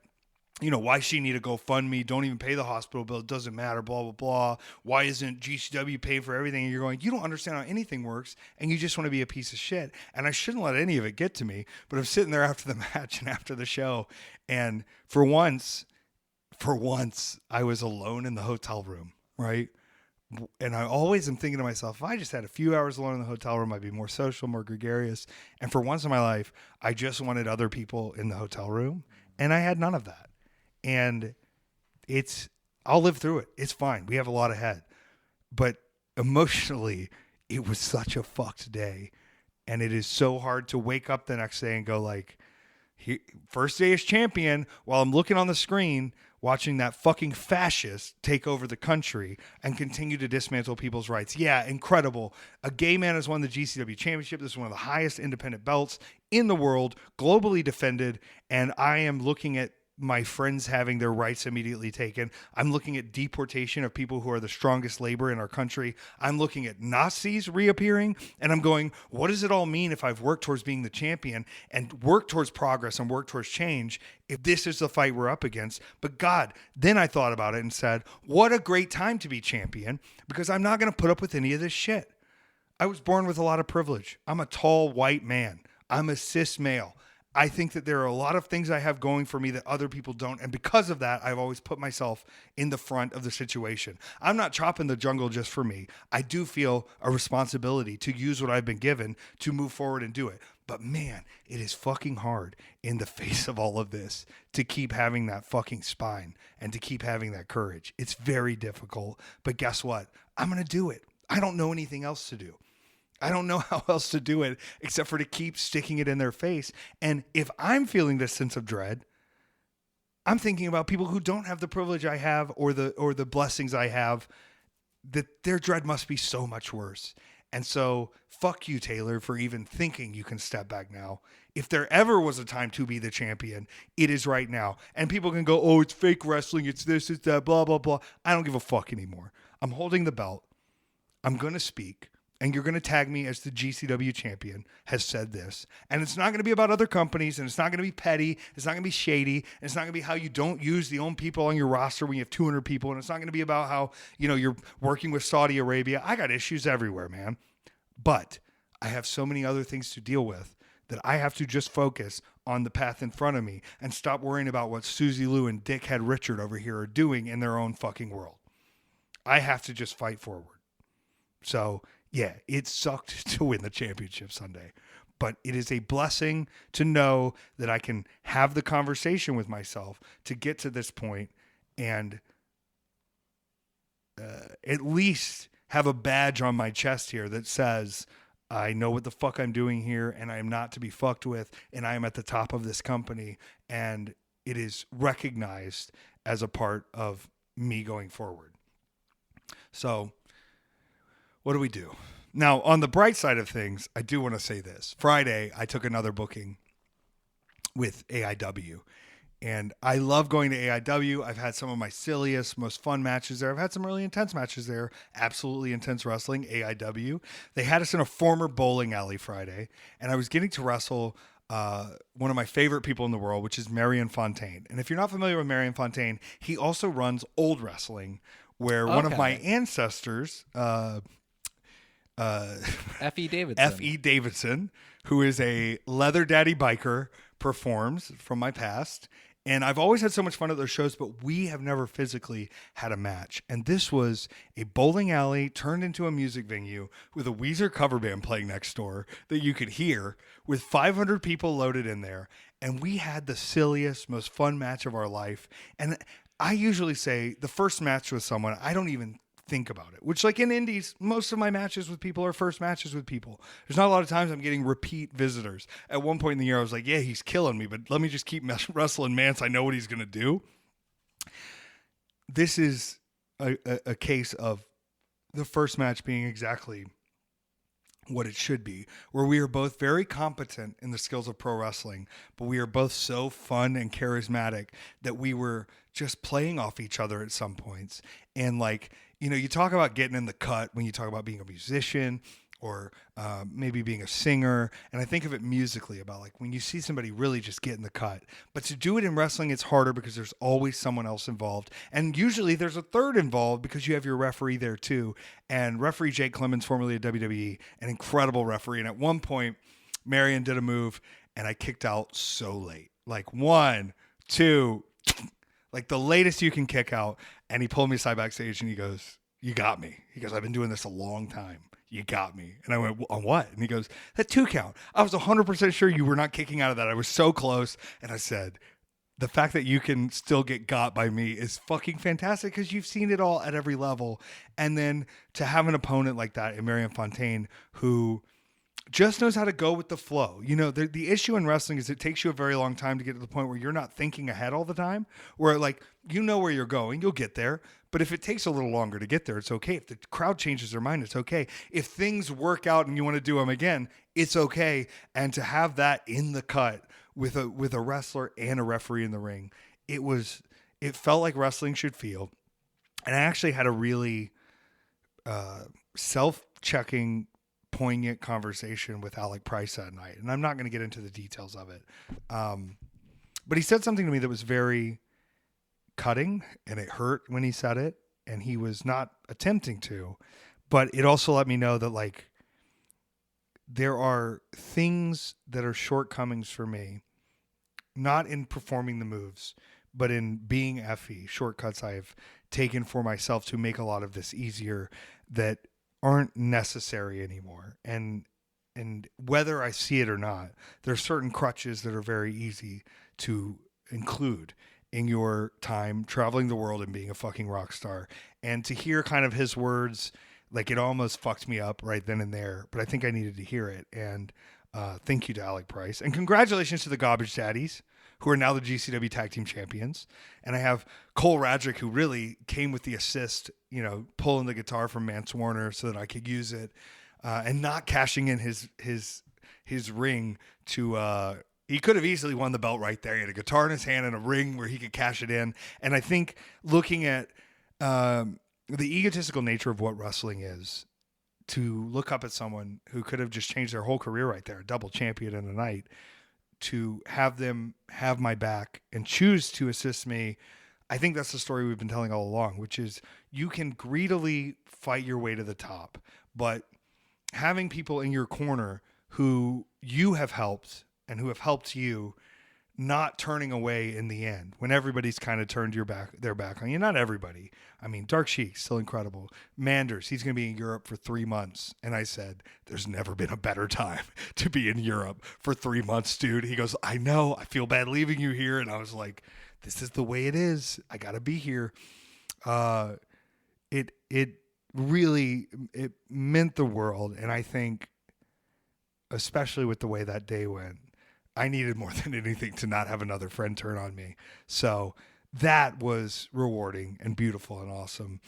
why she need a GoFundMe? Don't even pay the hospital bill. It doesn't matter, blah, blah, blah. Why isn't GCW paying for everything? And you're going, you don't understand how anything works, and you just want to be a piece of shit. And I shouldn't let any of it get to me, but I'm sitting there after the match and after the show, and for once, I was alone in the hotel room, right? And I always am thinking to myself, if I just had a few hours alone in the hotel room, I'd be more social, more gregarious. And for once in my life, I just wanted other people in the hotel room, and I had none of that. And I'll live through it. It's fine. We have a lot ahead. But emotionally, it was such a fucked day. And it is so hard to wake up the next day and go like, first day as champion, while I'm looking on the screen, watching that fucking fascist take over the country and continue to dismantle people's rights. Yeah, incredible. A gay man has won the GCW championship. This is one of the highest independent belts in the world, globally defended. And I am looking at my friends having their rights immediately taken. I'm looking at deportation of people who are the strongest labor in our country. I'm looking at Nazis reappearing, and I'm going, what does it all mean if I've worked towards being the champion and worked towards progress and worked towards change, if this is the fight we're up against? But God, then I thought about it and said, what a great time to be champion, because I'm not going to put up with any of this shit. I was born with a lot of privilege. I'm a tall white man. I'm a cis male. I think that there are a lot of things I have going for me that other people don't. And because of that, I've always put myself in the front of the situation. I'm not chopping the jungle just for me. I do feel a responsibility to use what I've been given to move forward and do it. But man, it is fucking hard in the face of all of this to keep having that fucking spine and to keep having that courage. It's very difficult. But guess what? I'm going to do it. I don't know anything else to do. I don't know how else to do it except for to keep sticking it in their face. And if I'm feeling this sense of dread, I'm thinking about people who don't have the privilege I have or the blessings I have, that their dread must be so much worse. And so fuck you, Taylor, for even thinking you can step back now. If there ever was a time to be the champion, it is right now. And people can go, oh, it's fake wrestling. It's this, it's that, blah, blah, blah. I don't give a fuck anymore. I'm holding the belt. I'm going to speak. And you're going to tag me as the GCW champion has said this. And it's not going to be about other companies, and it's not going to be petty. It's not going to be shady. And it's not going to be how you don't use the own people on your roster when you have 200 people. And it's not going to be about how, you're working with Saudi Arabia. I got issues everywhere, man. But I have so many other things to deal with that I have to just focus on the path in front of me and stop worrying about what Susie Lou and Dickhead Richard over here are doing in their own fucking world. I have to just fight forward. So, yeah, it sucked to win the championship Sunday, but it is a blessing to know that I can have the conversation with myself to get to this point and at least have a badge on my chest here that says, I know what the fuck I'm doing here, and I am not to be fucked with, and I am at the top of this company, and it is recognized as a part of me going forward. So, what do we do? Now, on the bright side of things, I do want to say this. Friday, I took another booking with AIW. And I love going to AIW. I've had some of my silliest, most fun matches there. I've had some really intense matches there. Absolutely intense wrestling, AIW. They had us in a former bowling alley Friday. And I was getting to wrestle one of my favorite people in the world, which is Marion Fontaine. And if you're not familiar with Marion Fontaine, he also runs Old Wrestling, where one of my ancestors... Effy Davidson. Effy Davidson, who is a leather daddy biker, performs from my past. And I've always had so much fun at those shows, but we have never physically had a match. And this was a bowling alley turned into a music venue with a Weezer cover band playing next door that you could hear, with 500 people loaded in there. And we had the silliest, most fun match of our life. And I usually say the first match with someone, I don't even think about it, which, like in indies, most of my matches with people are first matches with people. There's not a lot of times I'm getting repeat visitors. At one point in the year, I was like, yeah, he's killing me, but let me just keep wrestling Mance. I know what he's going to do. This is a case of the first match being exactly what it should be, where we are both very competent in the skills of pro wrestling, but we are both so fun and charismatic that we were just playing off each other at some points. And like, you know, you talk about getting in the cut when you talk about being a musician or maybe being a singer. And I think of it musically about like when you see somebody really just get in the cut. But to do it in wrestling, it's harder because there's always someone else involved. And usually there's a third involved because you have your referee there too. And referee Jake Clemens, formerly of WWE, an incredible referee. And at one point, Marion did a move and I kicked out so late. Like 1, 2, like the latest you can kick out. And he pulled me aside backstage and he goes, "You got me." He goes, "I've been doing this a long time. You got me." And I went, "On what?" And he goes, "That 2 count. I was 100% sure you were not kicking out of that. I was so close." And I said, "The fact that you can still get got by me is fucking fantastic because you've seen it all at every level." And then to have an opponent like that in Marion Fontaine who just knows how to go with the flow. You know, the issue in wrestling is it takes you a very long time to get to the point where you're not thinking ahead all the time, where like, you know where you're going, you'll get there. But if it takes a little longer to get there, it's okay. If the crowd changes their mind, it's okay. If things work out and you want to do them again, it's okay. And to have that in the cut with a wrestler and a referee in the ring, it felt like wrestling should feel. And I actually had a really self-checking, poignant conversation with Alec Price that night. And I'm not going to get into the details of it. But he said something to me that was very cutting, and it hurt when he said it, and he was not attempting to, but it also let me know that like there are things that are shortcomings for me, not in performing the moves, but in being Effy, shortcuts I've taken for myself to make a lot of this easier that aren't necessary anymore. And whether I see it or not, there's certain crutches that are very easy to include in your time traveling the world and being a fucking rock star. And to hear kind of his words, like it almost fucked me up right then and there, but I think I needed to hear it. And thank you to Alec Price. And congratulations to the Garbage Daddies, who are now the GCW Tag Team Champions. And I have Cole Radrick, who really came with the assist, you know, pulling the guitar from Mance Warner so that I could use it, and not cashing in his ring to he could have easily won the belt right there. He had a guitar in his hand and a ring where he could cash it in. And I think looking at the egotistical nature of what wrestling is, to look up at someone who could have just changed their whole career right there, a double champion in a night, to have them have my back and choose to assist me. I think that's the story we've been telling all along, which is you can greedily fight your way to the top, but having people in your corner who you have helped and who have helped you, not turning away in the end when everybody's kind of turned their back on you. Not everybody. I mean, Dark Sheik, still incredible. Manders, he's going to be in Europe for 3 months. And I said, there's never been a better time to be in Europe for 3 months, dude. He goes, I know, I feel bad leaving you here. And I was like, this is the way it is. I got to be here. It really meant the world. And I think, especially with the way that day went, I needed more than anything to not have another friend turn on me. So that was rewarding and beautiful and awesome.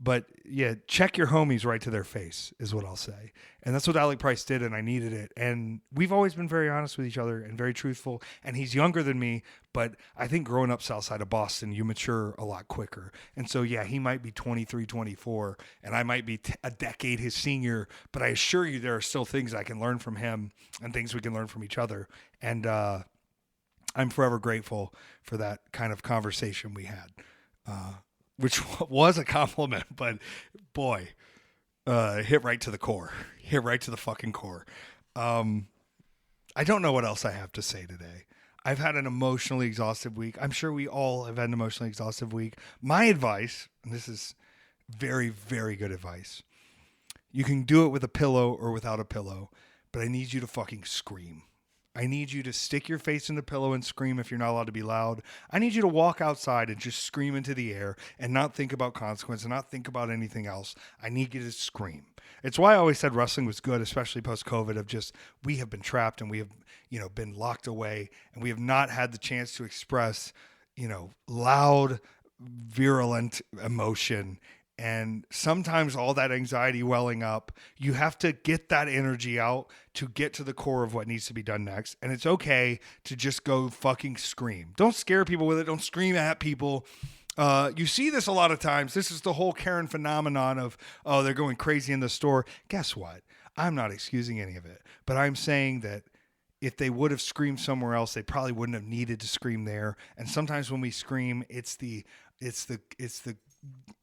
But yeah, check your homies right to their face is what I'll say. And that's what Alec Price did, and I needed it. And we've always been very honest with each other and very truthful. And he's younger than me, but I think growing up south side of Boston, you mature a lot quicker. And so, yeah, he might be 23, 24, and I might be a decade his senior, but I assure you there are still things I can learn from him and things we can learn from each other. And I'm forever grateful for that kind of conversation we had. Which was a compliment, but boy, hit right to the core. Hit right to the fucking core. I don't know what else I have to say today. I've had an emotionally exhaustive week. I'm sure we all have had an emotionally exhaustive week. My advice, and this is very, very good advice. You can do it with a pillow or without a pillow, but I need you to fucking scream. I need you to stick your face in the pillow and scream if you're not allowed to be loud. I need you to walk outside and just scream into the air and not think about consequence and not think about anything else. I need you to scream. It's why I always said wrestling was good, especially post-COVID, of just we have been trapped and we have, been locked away and we have not had the chance to express, loud, virulent emotion And sometimes all that anxiety welling up, you have to get that energy out to get to the core of what needs to be done next. And it's okay to just go fucking scream. Don't scare people with it. Don't scream at people. You see this a lot of times. This is the whole Karen phenomenon of, oh, they're going crazy in the store. Guess what? I'm not excusing any of it, but I'm saying that if they would have screamed somewhere else, they probably wouldn't have needed to scream there. And sometimes when we scream, it's the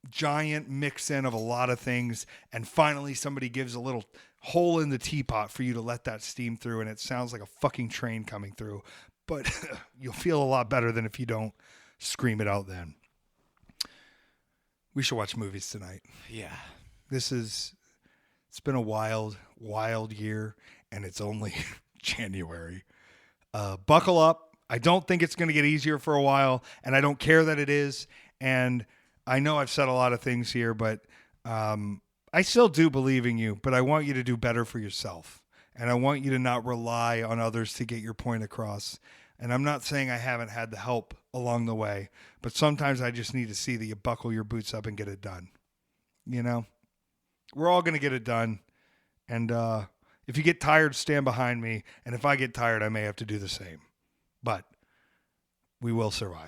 giant mix in of a lot of things, and finally somebody gives a little hole in the teapot for you to let that steam through, and it sounds like a fucking train coming through, but you'll feel a lot better than if you don't scream it out then. We should watch movies tonight. Yeah. It's been a wild year, and it's only January. Buckle up. I don't think it's going to get easier for a while, and I don't care that it is. And I know I've said a lot of things here, but I still do believe in you, but I want you to do better for yourself. And I want you to not rely on others to get your point across. And I'm not saying I haven't had the help along the way, but sometimes I just need to see that you buckle your boots up and get it done. You know, we're all going to get it done. And if you get tired, stand behind me. And if I get tired, I may have to do the same. But we will survive.